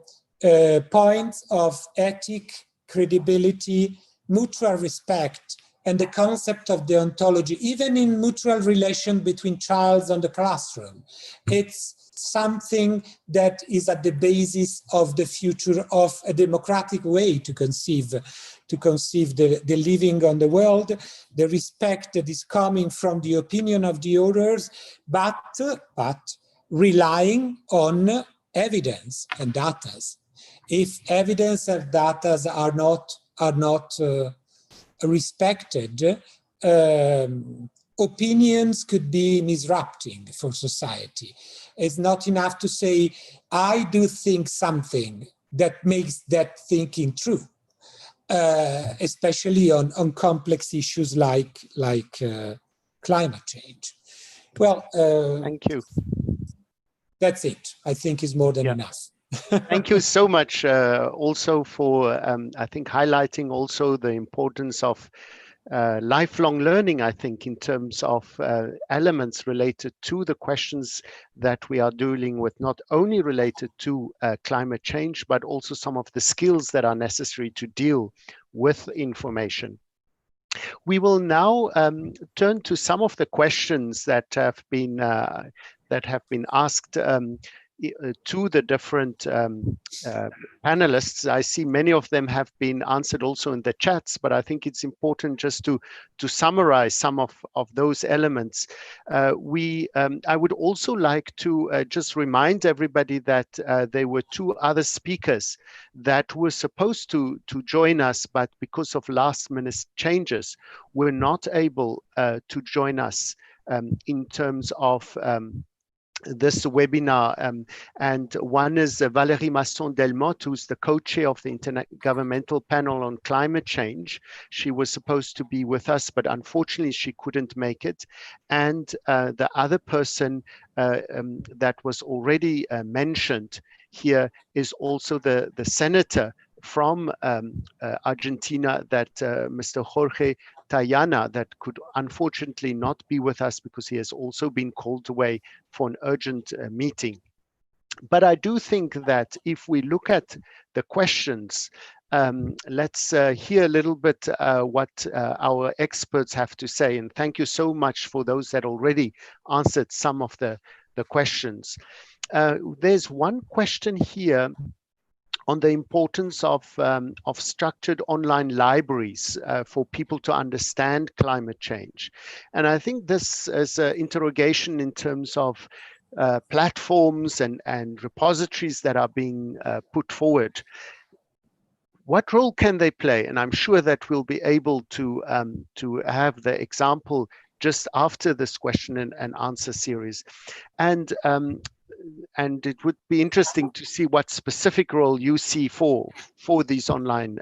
points of ethic, credibility, mutual respect, and the concept of deontology, even in mutual relation between child and the classroom. It's something that is at the basis of the future of a democratic way to conceive the living on the world, the respect that is coming from the opinion of the others, but relying on evidence and data. If evidence and data are not respected, opinions could be disrupting for society. It's not enough to say, I do think something that makes that thinking true, especially on complex issues like climate change. Well, Thank you. that's it. I think is more than enough. Thank you so much also for, I think, highlighting also the importance of lifelong learning, I think, in terms of elements related to the questions that we are dealing with, not only related to climate change, but also some of the skills that are necessary to deal with information. We will now turn to some of the questions that have been asked to the different panelists. I see many of them have been answered also in the chats, but I think it's important just to summarize some of those elements. I would also like to just remind everybody that there were two other speakers that were supposed to join us, but because of last-minute changes, were not able to join us in terms of this webinar, and one is Valérie Masson-Delmotte, who's the co-chair of the Intergovernmental Panel on Climate Change. She was supposed to be with us, but unfortunately she couldn't make it. And the other person that was already mentioned here is also the senator from Argentina, that Mr. Jorge Tayana, that could unfortunately not be with us because he has also been called away for an urgent meeting. But I do think that if we look at the questions, let's hear a little bit what our experts have to say. And thank you so much for those that already answered some of the questions. There's one question here on the importance of structured online libraries for people to understand climate change. And I think this is an interrogation in terms of platforms and repositories that are being put forward. What role can they play? And I'm sure that we'll be able to have the example just after this question and answer series. And it would be interesting to see what specific role you see for these online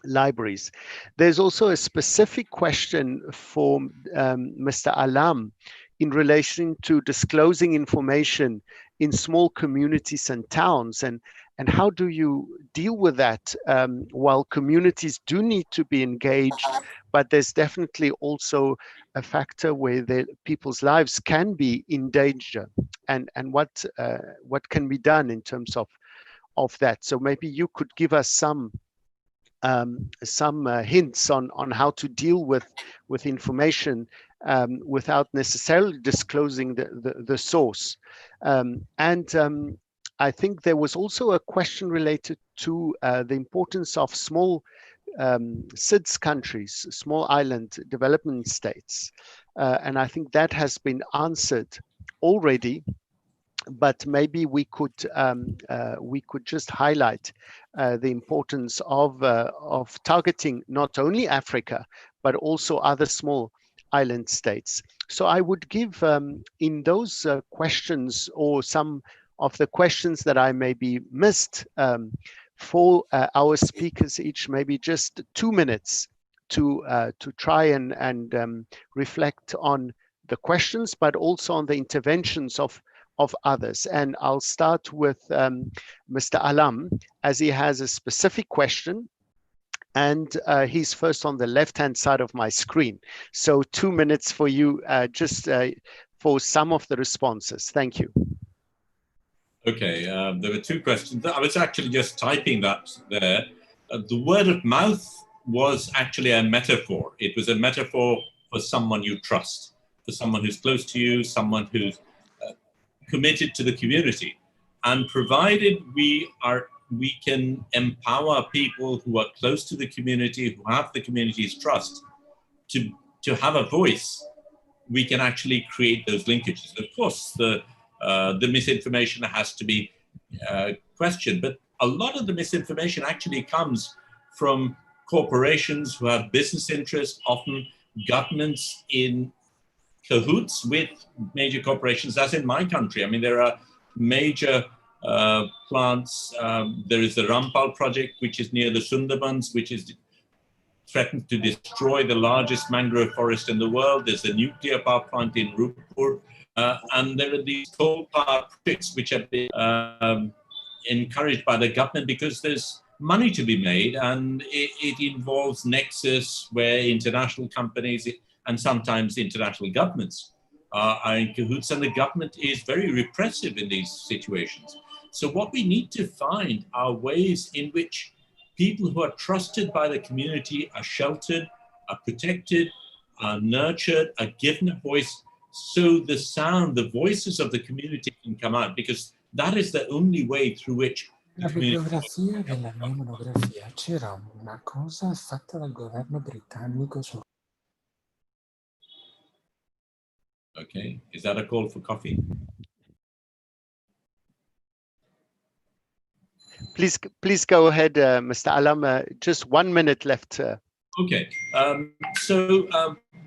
libraries. There's also a specific question for Mr. Alam in relation to disclosing information in small communities and towns, and how do you deal with that while communities do need to be engaged, but there's definitely also a factor where people's lives can be in danger, and what can be done in terms of that. So maybe you could give us some hints on how to deal with information without necessarily disclosing the source. I think there was also a question related to the importance of small SIDS countries, small island development states. And I think that has been answered already, but maybe we could just highlight the importance of targeting not only Africa, but also other small island states. So I would give in those questions, or some of the questions that I maybe missed, for our speakers each, maybe just 2 minutes to try and reflect on the questions, but also on the interventions of others. And I'll start with Mr. Alam, as he has a specific question, and he's first on the left-hand side of my screen. So 2 minutes for you, just for some of the responses. Thank you. Okay, there were two questions. I was actually just typing that there. The word of mouth was actually a metaphor. It was a metaphor for someone you trust, for someone who's close to you, someone who's committed to the community. And provided we can empower people who are close to the community, who have the community's trust, to have a voice, we can actually create those linkages. Of course, the misinformation has to be questioned, but a lot of the misinformation actually comes from corporations who have business interests, often governments in cahoots with major corporations, as in my country. I mean, there are major plants. There is the Rampal project, which is near the Sundarbans, which is threatens to destroy the largest mangrove forest in the world. There's a nuclear power plant in Rupur, and there are these coal power projects which have been encouraged by the government because there's money to be made, and it involves nexus where international companies and sometimes international governments are in cahoots, and the government is very repressive in these situations. So what we need to find are ways in which people who are trusted by the community are sheltered, are protected, are nurtured, are given a voice, so the sound, the voices of the community can come out, because that is the only way through which La bibliografia della mia monografia c'era una cosa fatta dal governo britannico su. Okay, is that a call for coffee? Please go ahead, Mr. Alam. Just 1 minute left. Okay,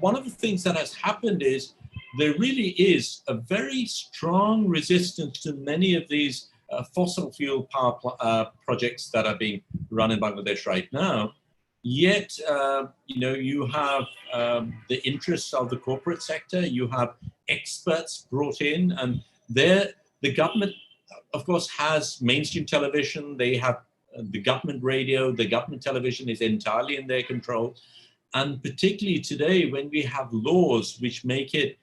one of the things that has happened is there really is a very strong resistance to many of these fossil fuel power projects that are being run in Bangladesh right now. Yet, you have the interests of the corporate sector, you have experts brought in, and the government, of course, has mainstream television, they have the government radio, the government television is entirely in their control. And particularly today, when we have laws which make it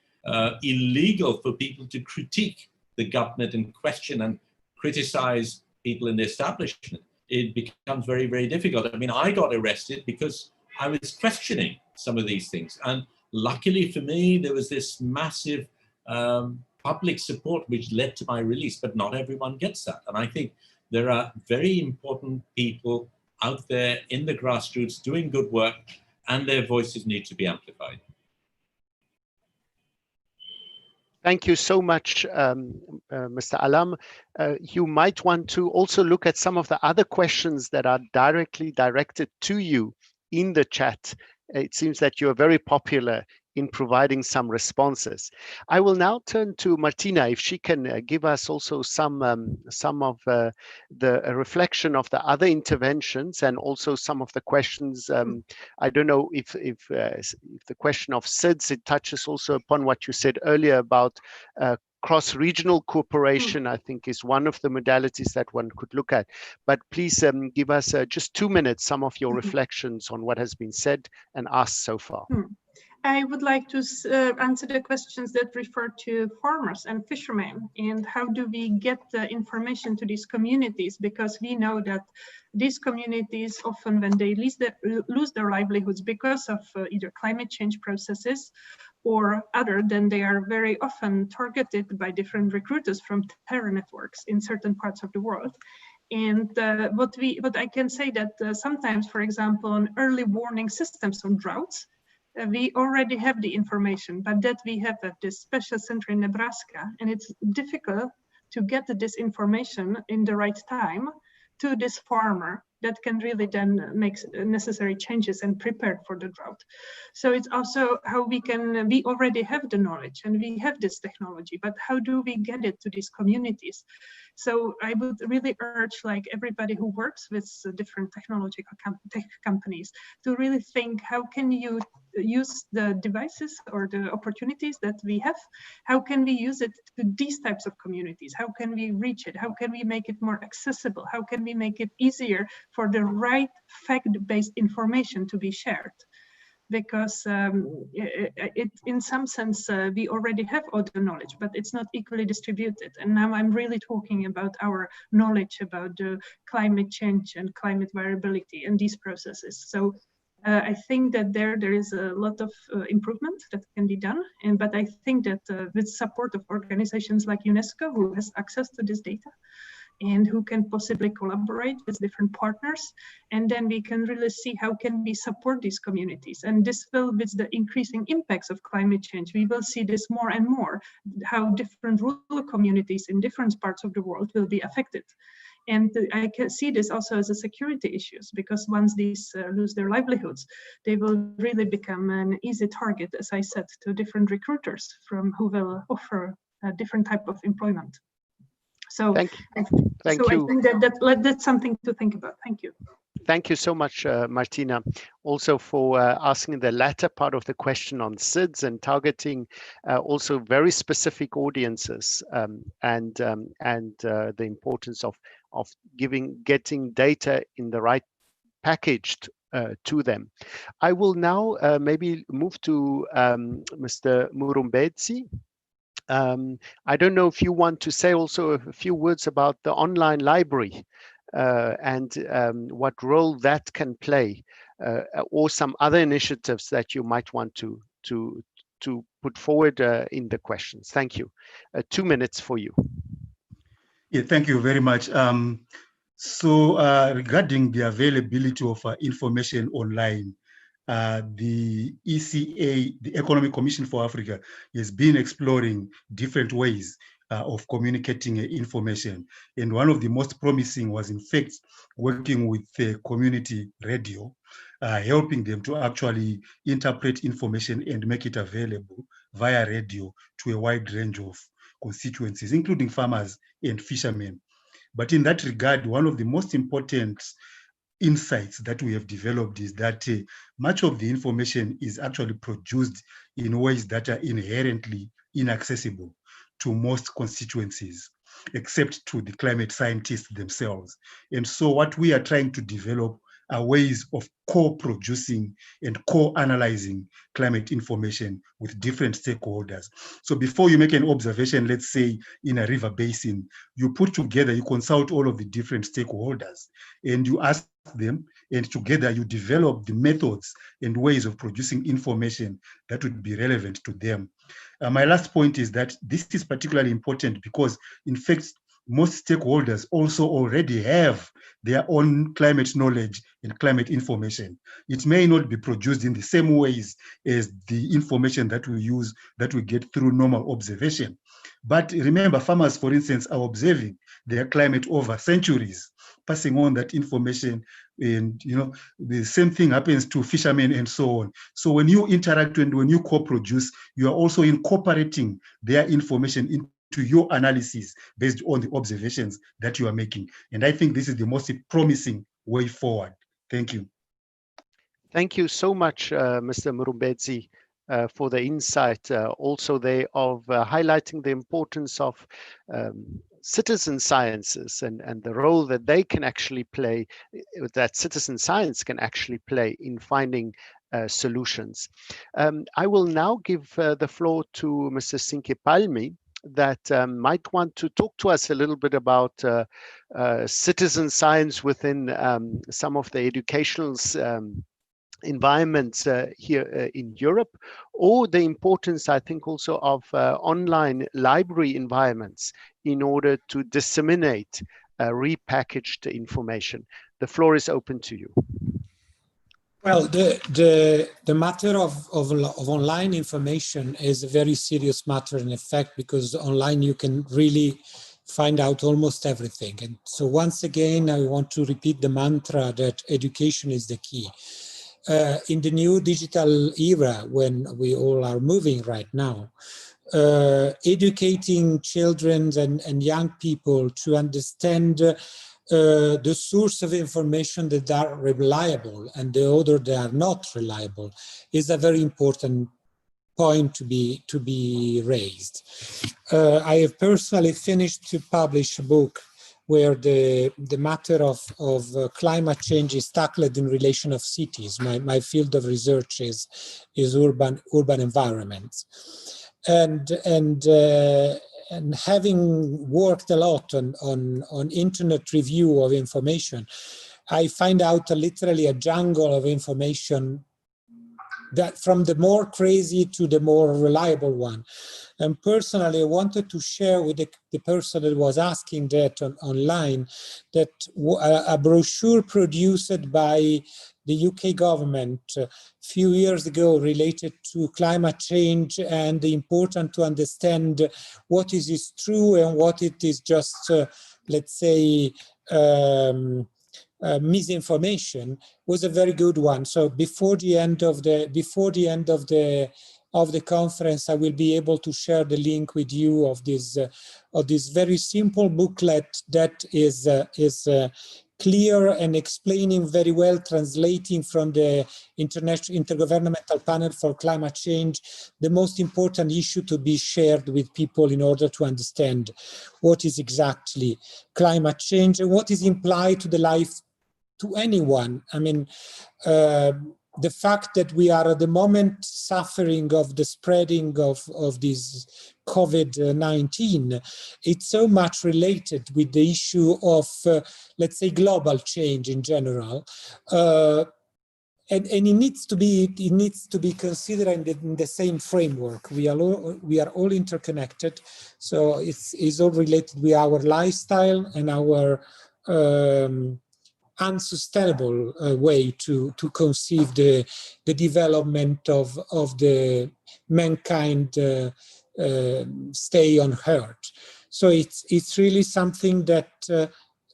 illegal for people to critique the government and question and criticize people in the establishment, it becomes very, very difficult. I mean, I got arrested because I was questioning some of these things. And luckily for me, there was this massive public support which led to my release, but not everyone gets that. And I think there are very important people out there in the grassroots doing good work, and their voices need to be amplified. Thank you so much, Mr. Alam. You might want to also look at some of the other questions that are directly directed to you in the chat. It seems that you are very popular in providing some responses. I will now turn to Martina, if she can give us also some of the reflection of the other interventions and also some of the questions. I don't know if the question of SIDS, it touches also upon what you said earlier about cross-regional cooperation, I think is one of the modalities that one could look at. But please give us just 2 minutes, some of your reflections on what has been said and asked so far. I would like to answer the questions that refer to farmers and fishermen, and how do we get the information to these communities, because we know that these communities often, when they lose their livelihoods because of either climate change processes or other, then they are very often targeted by different recruiters from terror networks in certain parts of the world. And what I can say that sometimes, for example, on early warning systems on droughts, we already have the information, but that we have at this special center in Nebraska, and it's difficult to get this information in the right time to this farmer that can really then make necessary changes and prepare for the drought. So it's also how we already have the knowledge and we have this technology, but how do we get it to these communities? So I would really urge everybody who works with different technological tech companies to really think, how can you use the devices or the opportunities that we have? How can we use it to these types of communities? How can we reach it? How can we make it more accessible? How can we make it easier for the right fact-based information to be shared? Because in some sense, we already have all the knowledge, but it's not equally distributed. And now I'm really talking about our knowledge about the climate change and climate variability and these processes. So I think that there is a lot of improvement that can be done. But I think that with support of organizations like UNESCO, who has access to this data, and who can possibly collaborate with different partners. And then we can really see how can we support these communities. And this will, with the increasing impacts of climate change, we will see this more and more, how different rural communities in different parts of the world will be affected. And I can see this also as a security issues, because once these lose their livelihoods, they will really become an easy target, as I said, to different recruiters who will offer a different type of employment. So, Thank you. I think that's something to think about. Thank you. thank you so much, Martina, also for asking the latter part of the question on SIDS and targeting also very specific audiences and the importance of getting data in the right packaged to them. I will now maybe move to Mr. Bezzie. I don't know if you want to say also a few words about the online library and what role that can play, or some other initiatives that you might want to put forward in the questions. Thank you. 2 minutes for you. Yeah, thank you very much. Regarding the availability of information online, the ECA, the Economic Commission for Africa, has been exploring different ways of communicating information. And one of the most promising was, in fact, working with community radio, helping them to actually interpret information and make it available via radio to a wide range of constituencies, including farmers and fishermen. But in that regard, one of the most important insights that we have developed is that much of the information is actually produced in ways that are inherently inaccessible to most constituencies, except to the climate scientists themselves. And so what we are trying to develop are ways of co-producing and co-analyzing climate information with different stakeholders. So before you make an observation, let's say in a river basin, you put together, you consult all of the different stakeholders and you ask them, and together you develop the methods and ways of producing information that would be relevant to them. My last point is that this is particularly important because, in fact, most stakeholders also already have their own climate knowledge and climate information. It may not be produced in the same ways as the information that we use, that we get through normal observation. But remember, farmers, for instance, are observing their climate over centuries, passing on that information, and the same thing happens to fishermen and so on. So when you interact and when you co-produce, you are also incorporating their information into your analysis based on the observations that you are making. And I think this is the most promising way forward. Thank you. Thank you so much, Mr. Murrow, for the insight also there of highlighting the importance of citizen sciences and the role that they can actually play, that citizen science can actually play in finding solutions. I will now give the floor to Mr. Sinke Palmi, that might want to talk to us a little bit about citizen science within some of the educational environments here in Europe, or the importance, I think, also of online library environments in order to disseminate repackaged information. The floor is open to you. Well, the matter of online information is a very serious matter in effect, because online you can really find out almost everything. And so once again, I want to repeat the mantra that education is the key. In the new digital era, when we all are moving right now, educating children and young people to understand the source of information that are reliable and the other that are not reliable is a very important point to be raised. I have personally finished to publish a book where the matter of climate change is tackled in relation of cities. My field of research is urban environments. And having worked a lot on internet review of information, I find out literally a jungle of information, that from the more crazy to the more reliable one. And personally, I wanted to share with the person that was asking that online, that a brochure produced by the UK government a few years ago related to climate change and the importance to understand what is true and what it is just, let's say, misinformation, was a very good one. So before the end of the of the conference, I will be able to share the link with you of this very simple booklet that is clear and explaining very well, translating from the Intergovernmental Panel for Climate Change, the most important issue to be shared with people in order to understand what is exactly climate change and what is implied to the life to anyone. I mean, the fact that we are at the moment suffering of the spreading of this COVID-19, it's so much related with the issue of, let's say, global change in general. And it needs to be considered in the same framework. We are all interconnected, so it's all related with our lifestyle and our unsustainable way to conceive the development of the mankind stay on Earth. So it's really something that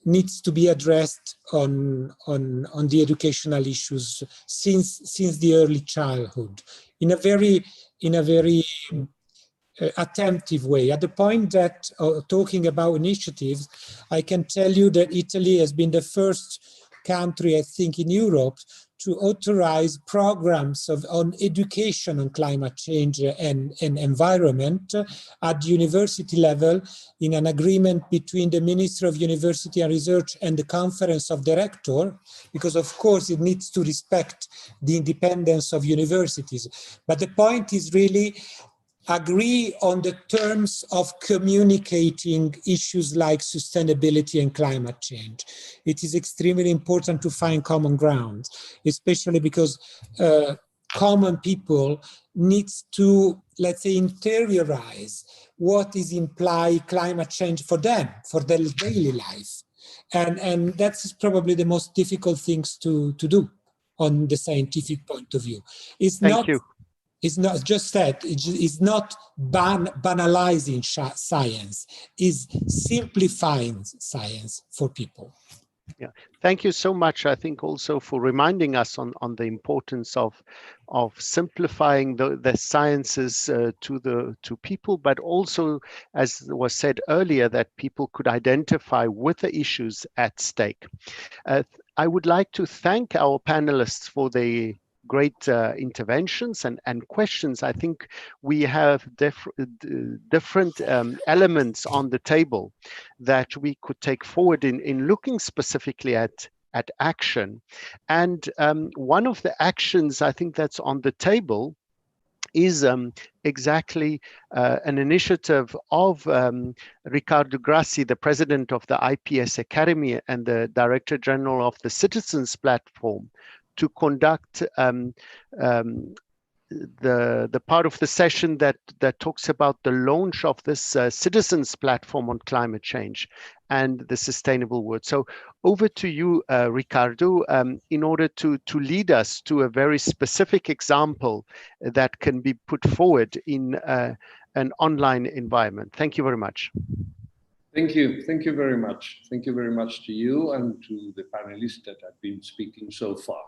needs to be addressed on the educational issues since the early childhood in a very attentive way. At the point that talking about initiatives, I can tell you that Italy has been the first country, I think, in Europe to authorize programs on education on climate change and environment at university level in an agreement between the Ministry of University and Research and the Conference of Directors, because of course it needs to respect the independence of universities. But the point is really agree on the terms of communicating issues like sustainability and climate change. It is extremely important to find common ground, especially because common people needs to, let's say, interiorize what is implied climate change for them, for their daily life. And that's probably the most difficult things to do on the scientific point of view. Thank you. It's not just that, it's not banalizing science, it's simplifying science for people. Yeah, thank you so much. I think also for reminding us on the importance of simplifying the sciences to people, but also, as was said earlier, that people could identify with the issues at stake. I would like to thank our panelists for the great interventions and questions. I think we have different elements on the table that we could take forward in looking specifically at action. And one of the actions I think that's on the table is exactly an initiative of Riccardo Grassi, the president of the IPS Academy and the Director General of the Citizens Platform, to conduct the part of the session that talks about the launch of this citizens platform on climate change and the sustainable world. So over to you, Riccardo, in order to lead us to a very specific example that can be put forward in an online environment. Thank you very much. Thank you. Thank you very much. Thank you very much to you and to the panelists that have been speaking so far.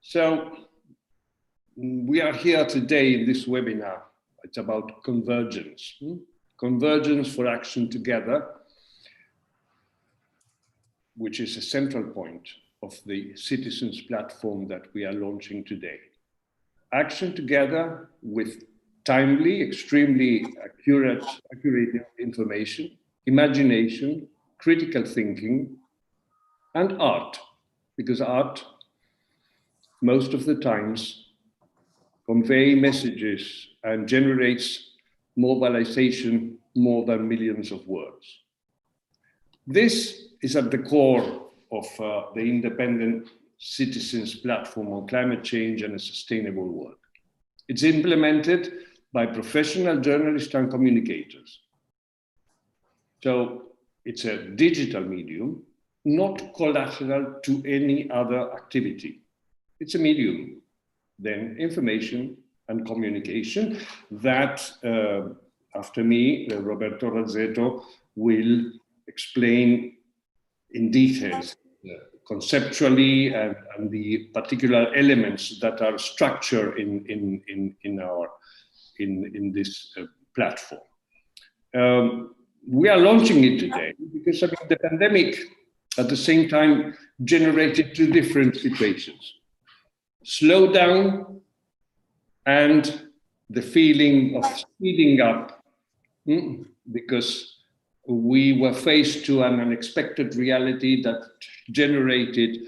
So we are here today in this webinar. It's about convergence. Convergence for action together, which is a central point of the citizens platform that we are launching today. Action together with timely, extremely accurate information, imagination, critical thinking, and art, because art most of the times convey messages and generates mobilization more than millions of words. This is at the core of the independent citizens platform on climate change and a sustainable world. It's implemented by professional journalists and communicators. So it's a digital medium, not collateral to any other activity. It's a medium, then information and communication that after me, Roberto Razzetto will explain in details the conceptually and the particular elements that are structured in this platform. We are launching it today because the pandemic at the same time generated two different situations: slowdown and the feeling of speeding up, because we were faced to an unexpected reality that generated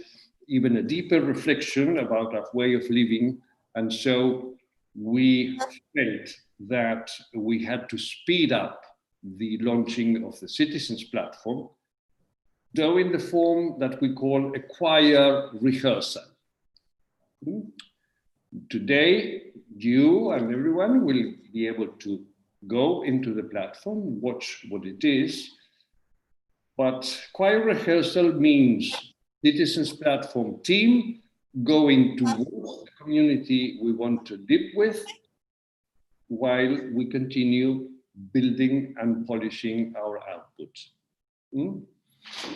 even a deeper reflection about our way of living. And so we felt that we had to speed up the launching of the Citizens Platform, though in the form that we call a choir rehearsal. Today, you and everyone will be able to go into the platform, watch what it is. But choir rehearsal means Citizens Platform team going towards the community we want to live with, while we continue building and polishing our output.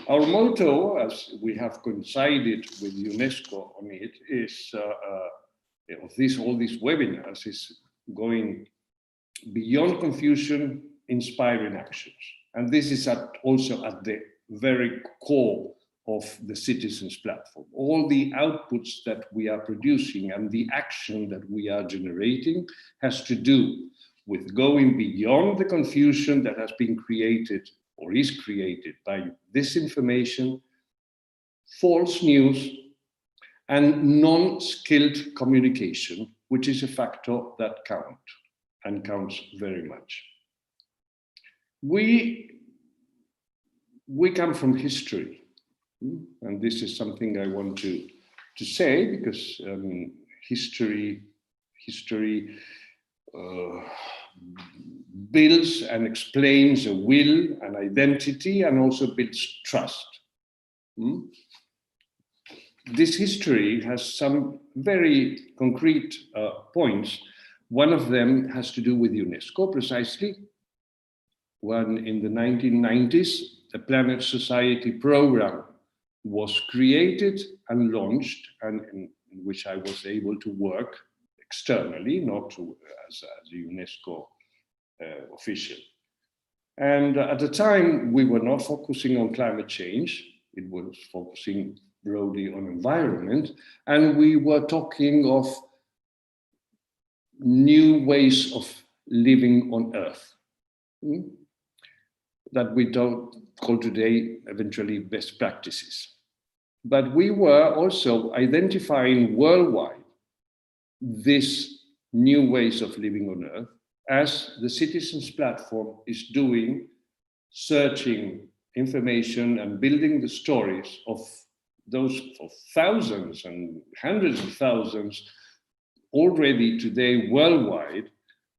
Our motto, as we have coincided with UNESCO on it, is all these webinars is going beyond confusion, inspiring actions. And this is also at the very core of the Citizens Platform. All the outputs that we are producing and the action that we are generating has to do with going beyond the confusion that has been created or is created by disinformation, false news, and non-skilled communication, which is a factor that counts very much. We come from history, and this is something I want to say, because history builds and explains a will, an identity, and also builds trust. This history has some very concrete points. One of them has to do with UNESCO, precisely, when in the 1990s, a Planet Society program was created and launched, and in which I was able to work externally, not as a UNESCO official. And at the time, we were not focusing on climate change. It was focusing broadly on environment. And we were talking of new ways of living on Earth that we don't call today eventually best practices. But we were also identifying worldwide these new ways of living on Earth, as the Citizens Platform is doing, searching information and building the stories of those of thousands and hundreds of thousands already today worldwide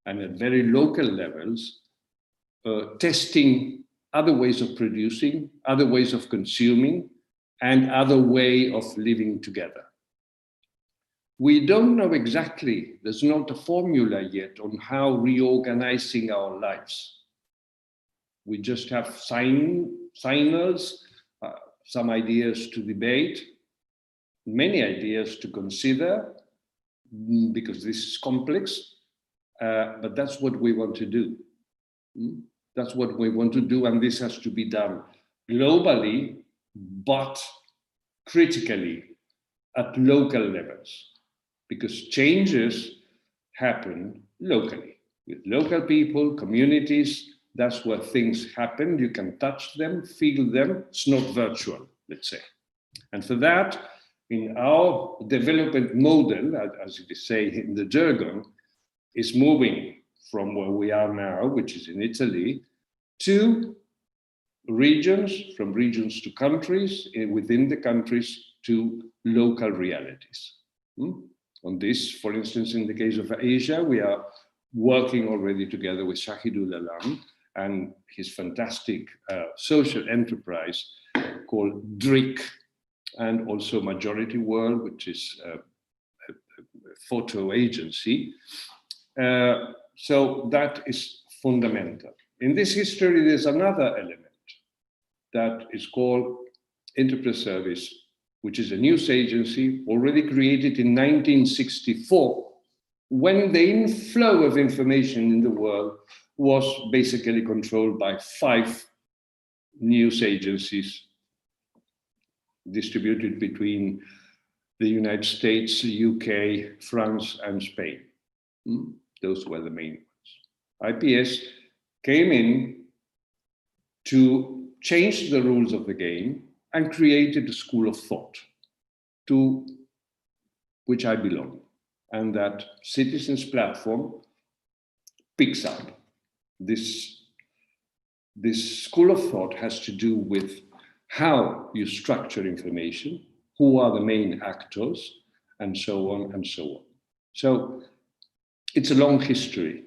and at very local levels, testing other ways of producing, other ways of consuming, and other way of living together. We don't know exactly, there's not a formula yet on how reorganizing our lives. We just have signals, some ideas to debate, many ideas to consider, because this is complex, but that's what we want to do. That's what we want to do, and this has to be done globally, but critically at local levels, because changes happen locally, with local people, communities. That's where things happen. You can touch them, feel them. It's not virtual, let's say. And for that, in our development model, as you say in the jargon, is moving from where we are now, which is in Italy, to regions, from regions to countries, within the countries to local realities. On this, for instance, in the case of Asia, we are working already together with Shahidul Alam and his fantastic social enterprise called DRIC, and also Majority World, which is a photo agency. So that is fundamental. In this history, there's another element that is called enterprise service which is a news agency already created in 1964, when the inflow of information in the world was basically controlled by 5 news agencies distributed between the United States, UK, France, and Spain. Those were the main ones. IPS came in to change the rules of the game and created a school of thought to which I belong. And that Citizens Platform picks up. This school of thought has to do with how you structure information, who are the main actors, and so on and so on. So it's a long history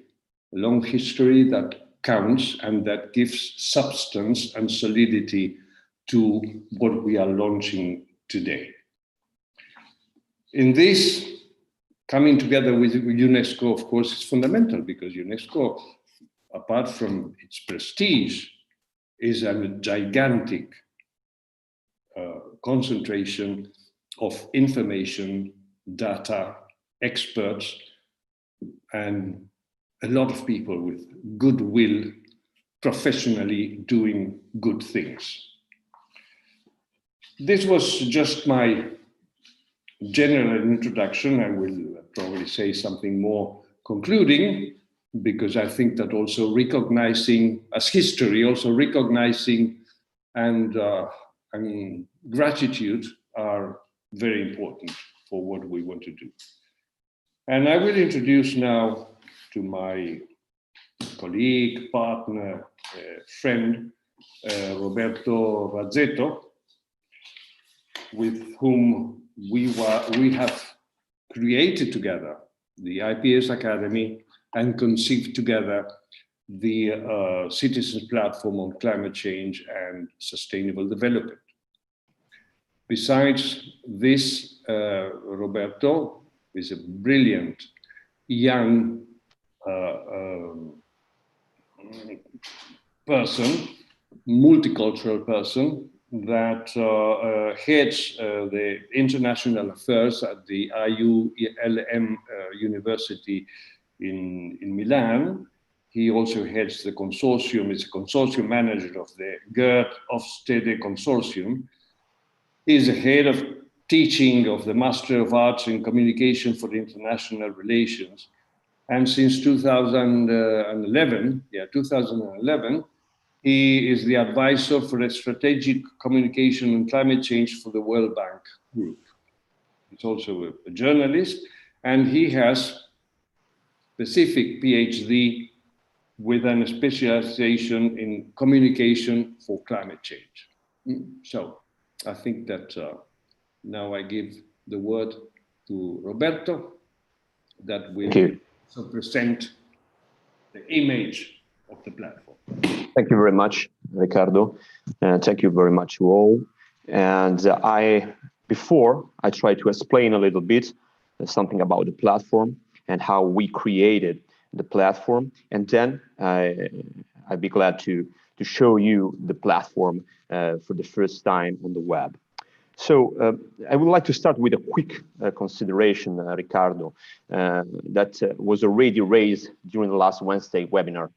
that counts and that gives substance and solidity to what we are launching today. In this, coming together with UNESCO, of course, is fundamental, because UNESCO, apart from its prestige, is a gigantic concentration of information, data, experts, and a lot of people with goodwill, professionally doing good things. This was just my general introduction. I will probably say something more concluding, because I think that also recognizing as history, also recognizing and gratitude are very important for what we want to do. And I will introduce now to my colleague, partner, friend, Roberto Razzetto, with whom we have created together the IPS Academy and conceived together the Citizens Platform on Climate Change and Sustainable Development. Besides this, Roberto is a brilliant young person, multicultural person, that heads the international affairs at the IULM University in Milan. He also heads the consortium, is a consortium manager of the Goethe Hofstede Consortium. He is the head of teaching of the Master of Arts in Communication for International Relations. And since 2011, he is the advisor for the strategic communication and climate change for the World Bank Group. He's also a journalist, and he has specific PhD with a specialization in communication for climate change. So I think that now I give the word to Roberto, that will also present the image of the platform. Thank you very much, Ricardo. Thank you very much to all. And before I try to explain a little bit something about the platform and how we created the platform, and then I'd be glad to show you the platform for the first time on the web. So I would like to start with a quick consideration, Ricardo, that was already raised during the last Wednesday webinar.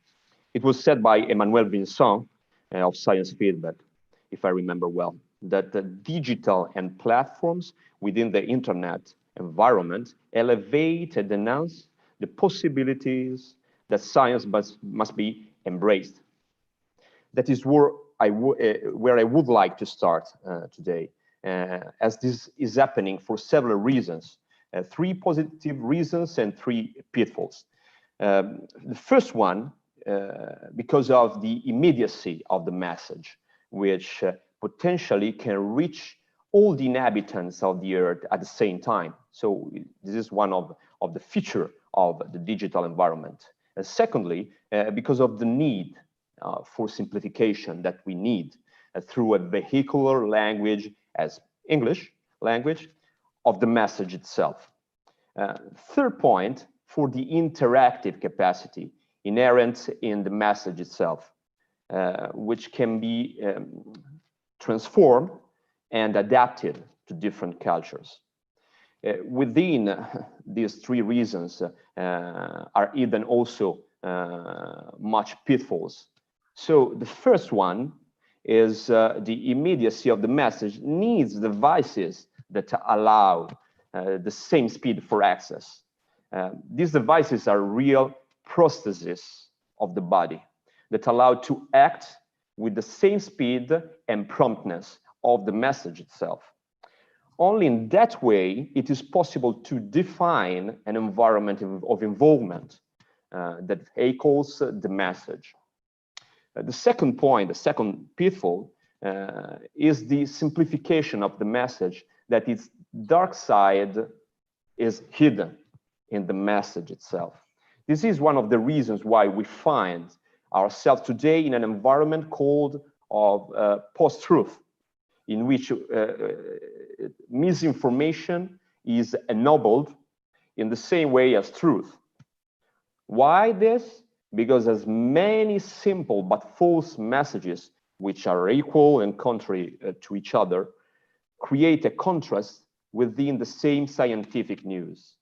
It was said by Emmanuel Vincent of Science Feedback, if I remember well, that the digital and platforms within the internet environment elevate and enhance the possibilities that science must be embraced. That is where I would like to start today, as this is happening for several reasons, 3 positive reasons and 3 pitfalls. The first one, because of the immediacy of the message, which potentially can reach all the inhabitants of the earth at the same time. So this is one of the features of the digital environment. And secondly, because of the need for simplification that we need through a vehicular language as English language of the message itself. Third point, for the interactive capacity inherent in the message itself, which can be transformed and adapted to to different cultures. Within these three reasons are hidden also much pitfalls. So the first one is the immediacy of the message needs devices that allow the same speed for access. These devices are real prostheses of the body that allow to act with the same speed and promptness of the message itself. Only in that way it is possible to define an environment of involvement that echoes the message. The second point, the second pitfall, is the simplification of the message, that its dark side is hidden in the message itself. This is one of the reasons why we find ourselves today in an environment called of post-truth, in which misinformation is ennobled in the same way as truth. Why this? Because as many simple but false messages, which are equal and contrary to each other, create a contrast within the same scientific news.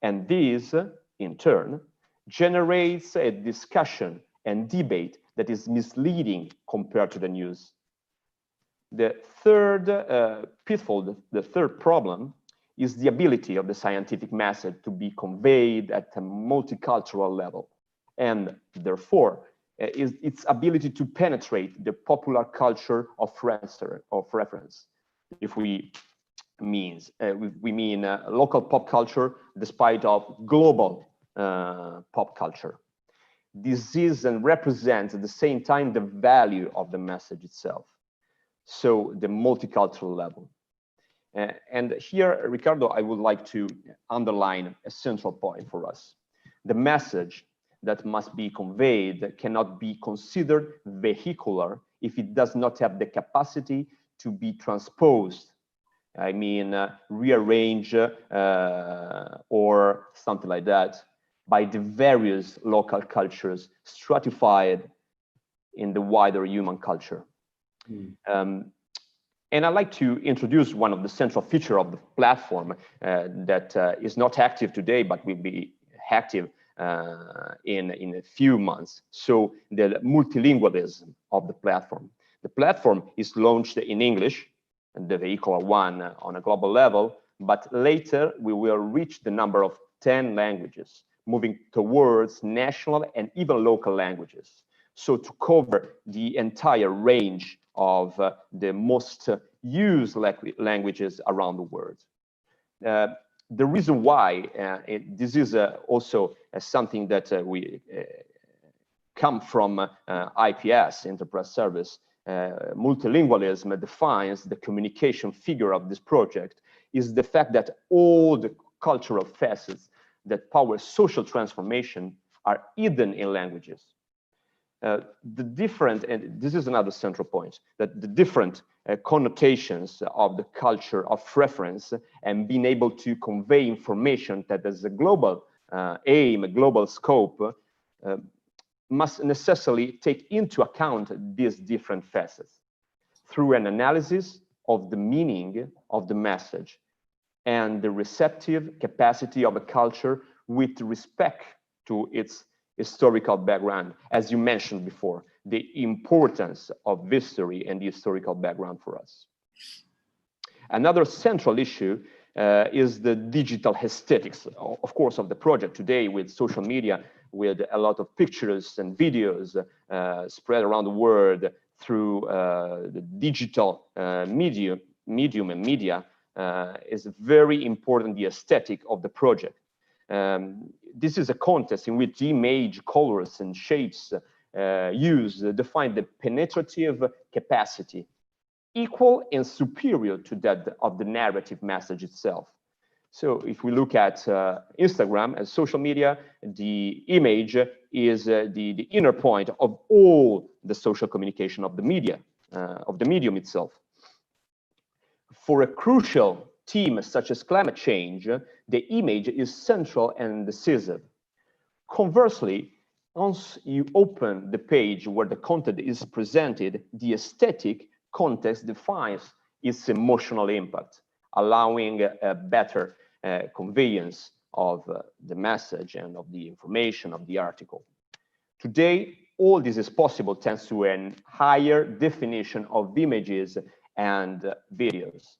And this, in turn, generates a discussion and debate that is misleading compared to the news. The third pitfall, the third problem, is the ability of the scientific message to be conveyed at a multicultural level, and therefore is its ability to penetrate the popular culture of reference. If we mean local pop culture despite of global pop culture. This is and represents at the same time the value of the message itself. So the multicultural level. And here, Ricardo, I would like to underline a central point for us. The message that must be conveyed cannot be considered vehicular if it does not have the capacity to be transposed. I mean, rearrange or something like that by the various local cultures stratified in the wider human culture. And I'd like to introduce one of the central features of the platform that is not active today, but will be active in a few months. So the multilingualism of the platform. The platform is launched in English, and the vehicular one on a global level, but later we will reach the number of 10 languages, moving towards national and even local languages. So to cover the entire range of the most used languages around the world. The reason why this is also something that we come from IPS, Enterprise Service. Multilingualism defines the communication figure of this project is the fact that all the cultural facets that power social transformation are hidden in languages. The different, and this is another central point, that the different connotations of the culture of reference and being able to convey information that has a global aim, a global scope, must necessarily take into account these different facets through an analysis of the meaning of the message and the receptive capacity of a culture with respect to its historical background, as you mentioned before, the importance of history and the historical background for us. Another central issue is the digital aesthetics, of course, of the project today with social media, with a lot of pictures and videos spread around the world through the digital medium and media is very important, the aesthetic of the project. This is a context in which the image, colors, and shapes used define the penetrative capacity, equal and superior to that of the narrative message itself. So if we look at Instagram as social media, the image is the inner point of all the social communication of the media, of the medium itself. For a crucial theme such as climate change, the image is central and decisive. Conversely, once you open the page where the content is presented, the aesthetic context defines its emotional impact, allowing a better conveyance of the message and of the information of the article. Today, all this is possible thanks to a higher definition of images and videos.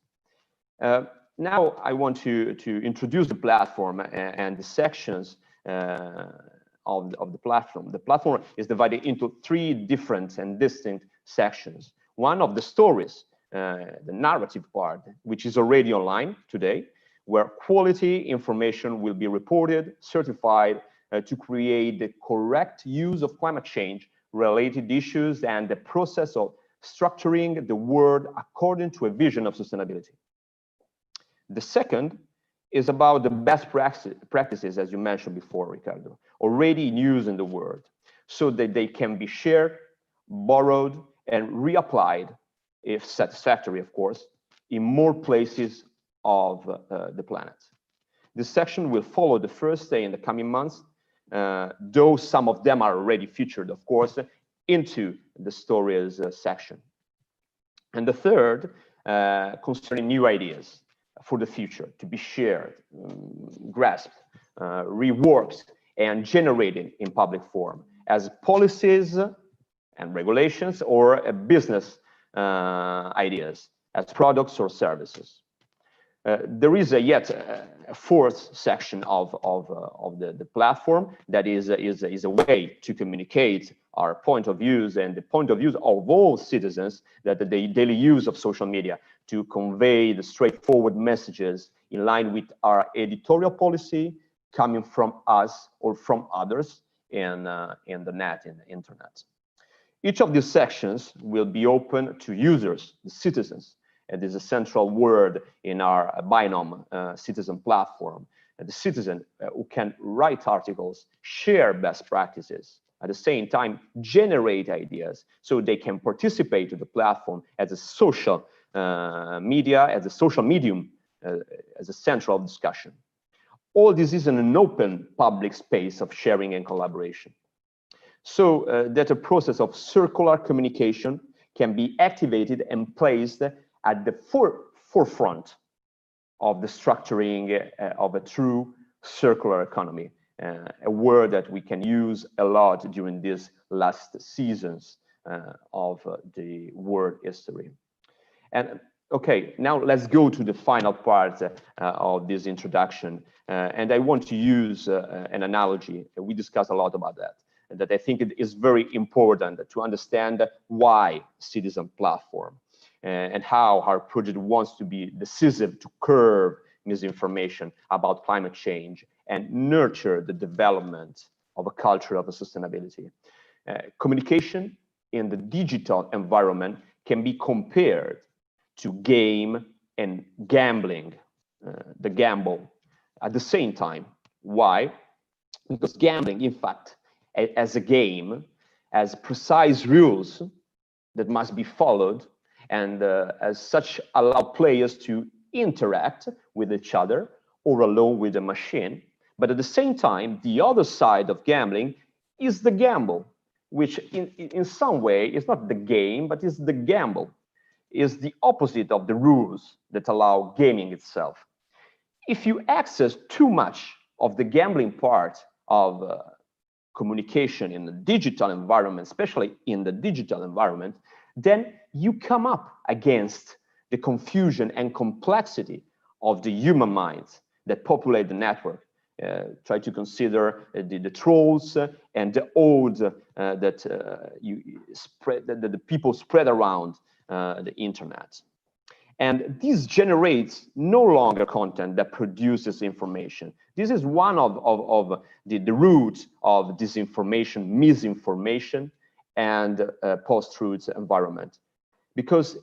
Now I want to introduce the platform and the sections of the platform. The platform is divided into 3 different and distinct sections. One of the stories, the narrative part, which is already online today, where quality information will be reported, certified to create the correct use of climate change related issues and the process of structuring the world according to a vision of sustainability. The second is about the best practices, as you mentioned before, Ricardo, already in use in the world, so that they can be shared, borrowed, and reapplied, if satisfactory, of course, in more places of the planet. This section will follow the first day in the coming months, though some of them are already featured, of course, into the stories section. And the third, concerning new ideas for the future to be shared, grasped, reworked, and generated in public form as policies and regulations or business ideas as products or services. There is yet a fourth section of the platform that is a way to communicate our point of views and the point of views of all citizens, that the daily use of social media to convey the straightforward messages in line with our editorial policy coming from us or from others in the net, in the internet. Each of these sections will be open to users, the citizens, and is a central word in our binom citizen platform. The citizen who can write articles, share best practices, at the same time generate ideas so they can participate to the platform as a social media, as a social medium, as a central discussion. All this is in an open public space of sharing and collaboration, so that a process of circular communication can be activated and placed at the forefront of the structuring of a true circular economy, a word that we can use a lot during these last seasons of the world history. And okay, now let's go to the final part of this introduction. And I want to use an analogy. We discussed a lot about that I think it is very important to understand why citizen platform and how our project wants to be decisive to curb misinformation about climate change and nurture the development of a culture of sustainability. Communication in the digital environment can be compared to game and gambling, the gamble at the same time. Why? Because gambling, in fact, as a game, has precise rules that must be followed, and as such allow players to interact with each other or alone with the machine. But at the same time, the other side of gambling is the gamble, which in some way is not the game, but is the gamble, is the opposite of the rules that allow gaming itself. If you access too much of the gambling part of communication in the digital environment, especially in the digital environment, then you come up against the confusion and complexity of the human minds that populate the network. Try to consider the trolls and the odes that the people spread around the internet. And this generates no longer content that produces information. This is one of the roots of disinformation, misinformation, and post-truth environment. Because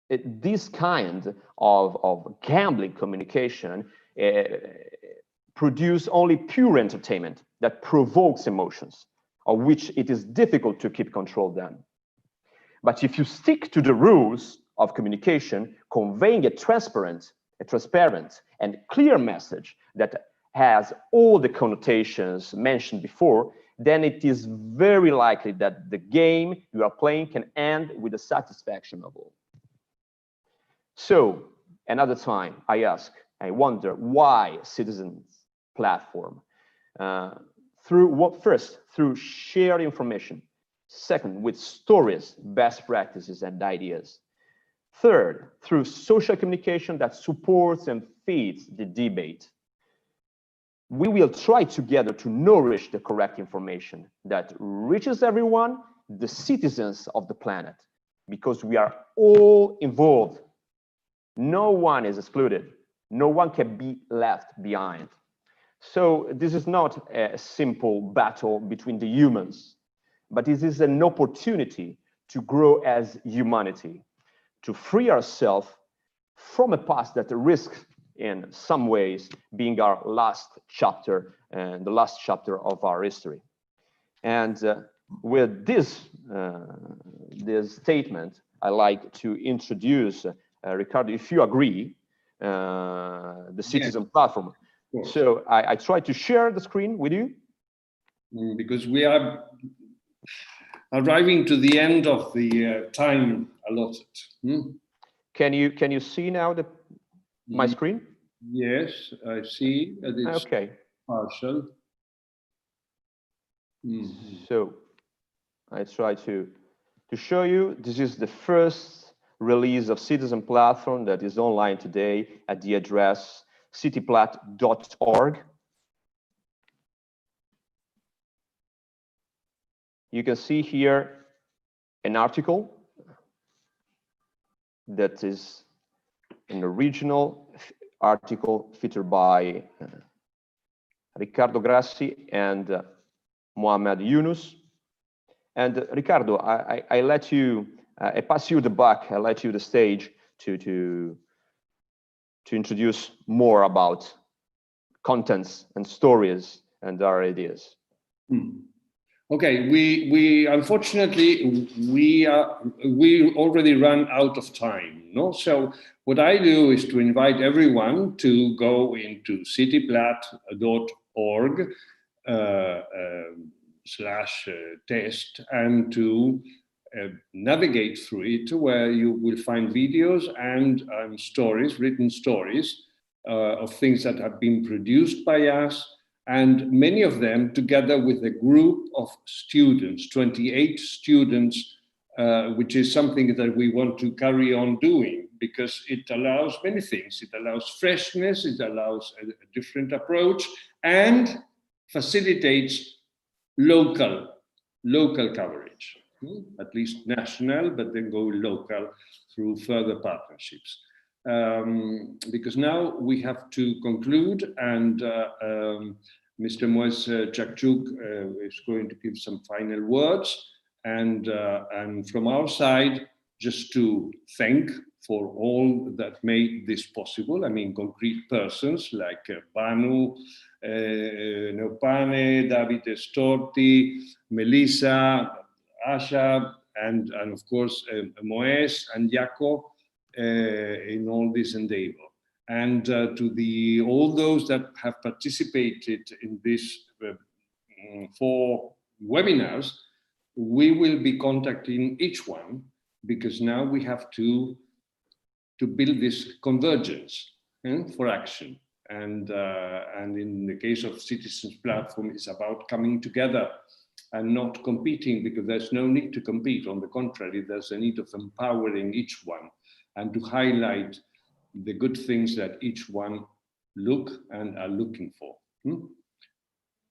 this kind of gambling communication produce only pure entertainment that provokes emotions, of which it is difficult to keep control of them. But if you stick to the rules of communication, conveying a transparent and clear message that has all the connotations mentioned before, then it is very likely that the game you are playing can end with the satisfaction of all. So, Another time, I wonder why citizens platform? Through shared information. Second, with stories, best practices, and ideas. Third, through social communication that supports and feeds the debate. We will try together to nourish the correct information that reaches everyone, the citizens of the planet, because we are all involved. No one is excluded. No one can be left behind. So this is not a simple battle between the humans, but this is an opportunity to grow as humanity, to free ourselves from a past that risks in some ways being our last chapter and the last chapter of our history. And with this statement, I like to introduce Ricardo, if you agree, the citizen platform. So I try to share the screen with you. Because we are arriving to the end of the time allotted. Can you see now my screen? Yes, I see. It's okay. Partial. So I try to show you. This is the first release of Citizen Platform that is online today at the address cityplat.org. You can see here an article that is an original article featured by Riccardo Grassi and Mohamed Yunus. And Riccardo, I let you, I pass you the buck, I let you the stage to introduce more about contents and stories and our ideas. Okay, we unfortunately we already run out of time, no? So what I do is to invite everyone to go into cityplat.org /test and to navigate through it, where you will find videos and stories, written stories of things that have been produced by us, and many of them together with a group of students, 28 students, which is something that we want to carry on doing because it allows many things. It allows freshness, it allows a different approach, and facilitates local coverage, at least national, but then go local through further partnerships. Because now we have to conclude, and Mr. Moez Chakchuk is going to give some final words, and from our side, just to thank for all that made this possible. I mean, concrete persons like Banu, Neopane, David Estorti, Melissa, Asha, and of course Moez and Jaco in all this endeavor. And to all those that have participated in this 4 webinars, we will be contacting each one, because now we have to build this convergence for action. And in the case of Citizens Platform, it's about coming together and not competing, because there's no need to compete. On the contrary, there's a need of empowering each one and to highlight the good things that each one look and are looking for.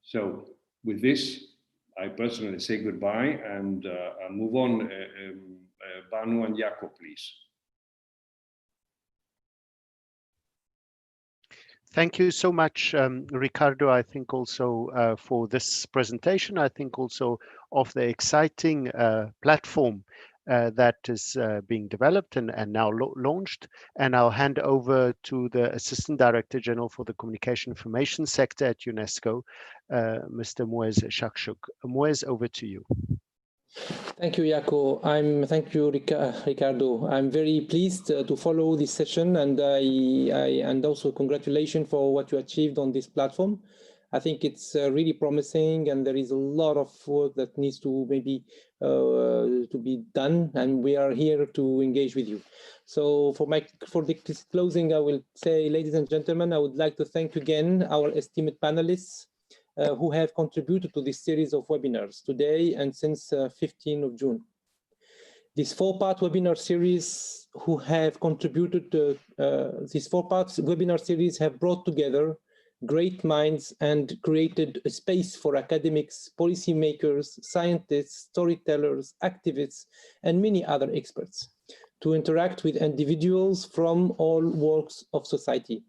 So with this, I personally say goodbye and move on. Banu and Jaco, please. Thank you so much, Ricardo. I think also for this presentation, I think also of the exciting platform that is being developed and now launched. And I'll hand over to the Assistant Director General for the Communication Information Sector at UNESCO, Mr. Moez Chakchuk. Moez, over to you. Thank you, Jaco. Thank you, Ricardo. I'm very pleased to follow this session, and and also congratulations for what you achieved on this platform. I think it's really promising, and there is a lot of work that needs to maybe to be done, and we are here to engage with you. So for the closing, I will say, ladies and gentlemen, I would like to thank again our esteemed panelists who have contributed to this series of webinars today and since 15th of June. This four-part webinar series who have contributed to these four-part webinar series have brought together great minds and created a space for academics, policymakers, scientists, storytellers, activists, and many other experts to interact with individuals from all walks of society.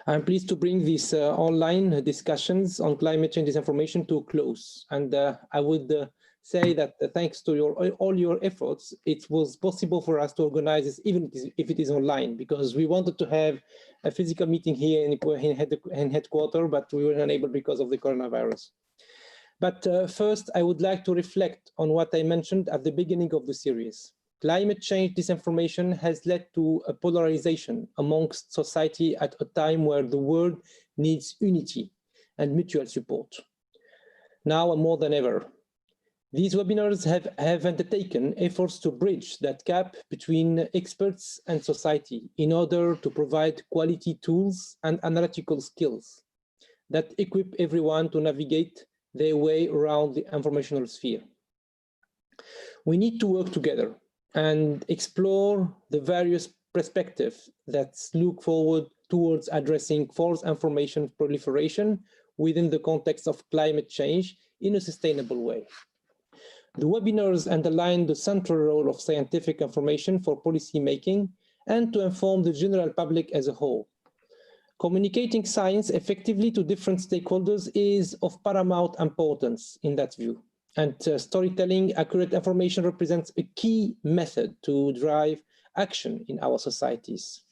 I'm pleased to bring these online discussions on climate change disinformation to a close. And I would say that thanks to all your efforts, it was possible for us to organize this, even if it is online, because we wanted to have a physical meeting here in headquarters, but we were unable because of the coronavirus. But first, I would like to reflect on what I mentioned at the beginning of the series. Climate change disinformation has led to a polarization amongst society at a time where the world needs unity and mutual support. Now more than ever, these webinars have undertaken efforts to bridge that gap between experts and society in order to provide quality tools and analytical skills that equip everyone to navigate their way around the informational sphere. We need to work together and explore the various perspectives that look forward towards addressing false information proliferation within the context of climate change in a sustainable way. The webinars underline the central role of scientific information for policy making and to inform the general public as a whole. Communicating science effectively to different stakeholders is of paramount importance in that view. And storytelling accurate information represents a key method to drive action in our societies.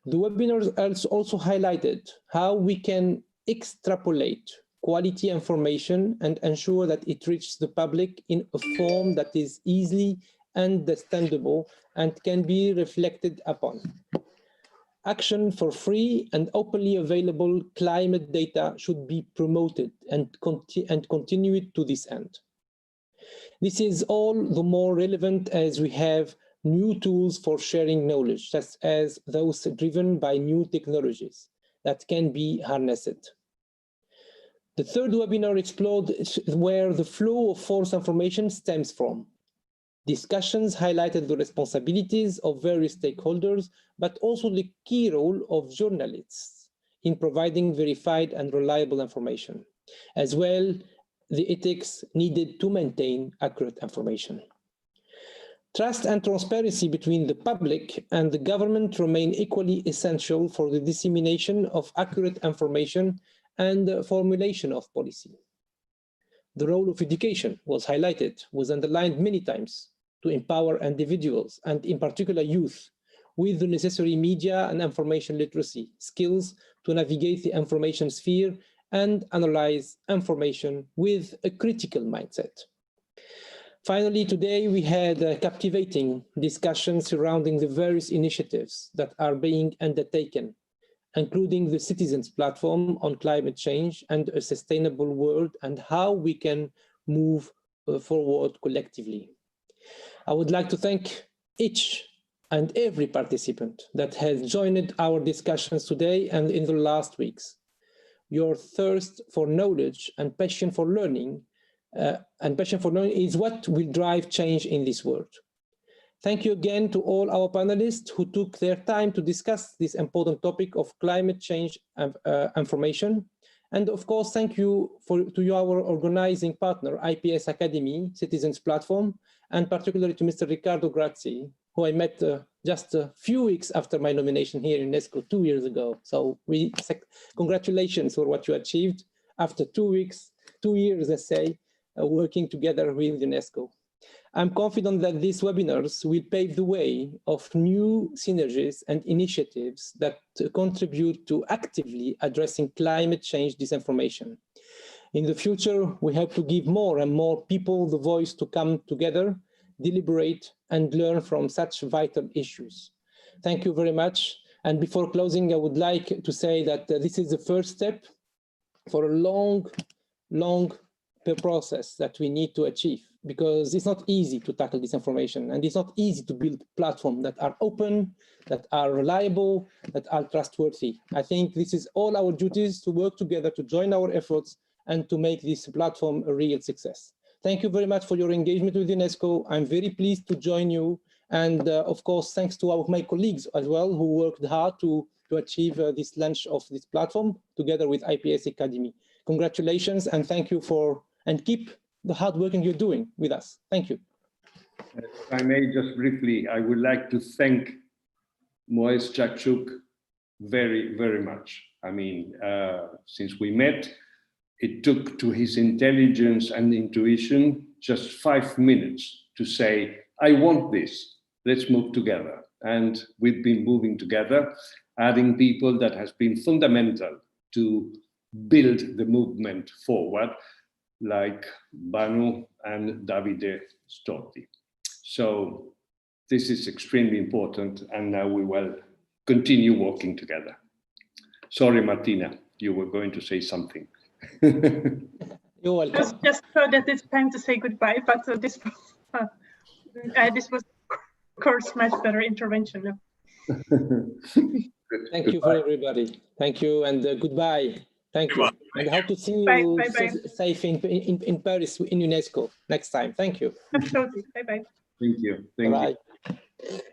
The webinars also highlighted how we can extrapolate quality information and ensure that it reaches the public in a form that is easily understandable and can be reflected upon. Action for free and openly available climate data should be promoted and continued to this end. This is all the more relevant as we have new tools for sharing knowledge, such as those driven by new technologies that can be harnessed. The third webinar explored where the flow of false information stems from. Discussions highlighted the responsibilities of various stakeholders, but also the key role of journalists in providing verified and reliable information, as well the ethics needed to maintain accurate information. Trust and transparency between the public and the government remain equally essential for the dissemination of accurate information and the formulation of policy. The role of education was highlighted, was underlined many times, to empower individuals, and in particular youth, with the necessary media and information literacy skills to navigate the information sphere and analyze information with a critical mindset. Finally, today we had captivating discussions surrounding the various initiatives that are being undertaken, including the Citizens Platform on climate change and a sustainable world, and how we can move forward collectively. I would like to thank each and every participant that has joined our discussions today and in the last weeks. Your thirst for knowledge and passion for learning is what will drive change in this world. Thank you again to all our panelists who took their time to discuss this important topic of climate change information. And of course, thank you to our organizing partner, IPS Academy, Citizens Platform, and particularly to Mr. Riccardo Grazzi, who I met just a few weeks after my nomination here in UNESCO 2 years ago. So congratulations for what you achieved after 2 years, let's say, working together with UNESCO. I'm confident that these webinars will pave the way of new synergies and initiatives that contribute to actively addressing climate change disinformation. In the future, we hope to give more and more people the voice to come together, deliberate, and learn from such vital issues. Thank you very much. And before closing, I would like to say that this is the first step for a long process that we need to achieve, because it's not easy to tackle disinformation, and it's not easy to build platforms that are open, that are reliable, that are trustworthy. I think this is all our duties, to work together, to join our efforts, and to make this platform a real success. Thank you very much for your engagement with UNESCO. I'm very pleased to join you. And of course, thanks to my colleagues as well, who worked hard to achieve this launch of this platform together with IPS Academy. Congratulations, and thank you and keep the hard work you're doing with us. Thank you. If I may just briefly, I would like to thank Moez Chachuk very, very much. I mean, since we met, it took to his intelligence and intuition just 5 minutes to say, I want this, let's move together. And we've been moving together, adding people that has been fundamental to build the movement forward, like Banu and Davide Storti. So this is extremely important, and now we will continue working together. Sorry, Martina, you were going to say something. You're welcome. Just so that it's time to say goodbye, but this was, of course, much better intervention. Thank you for everybody. Thank you, and goodbye. Thank you. And hope to see you safe in Paris, in UNESCO next time. Thank you. Absolutely. Bye-bye. Thank you. Thank you.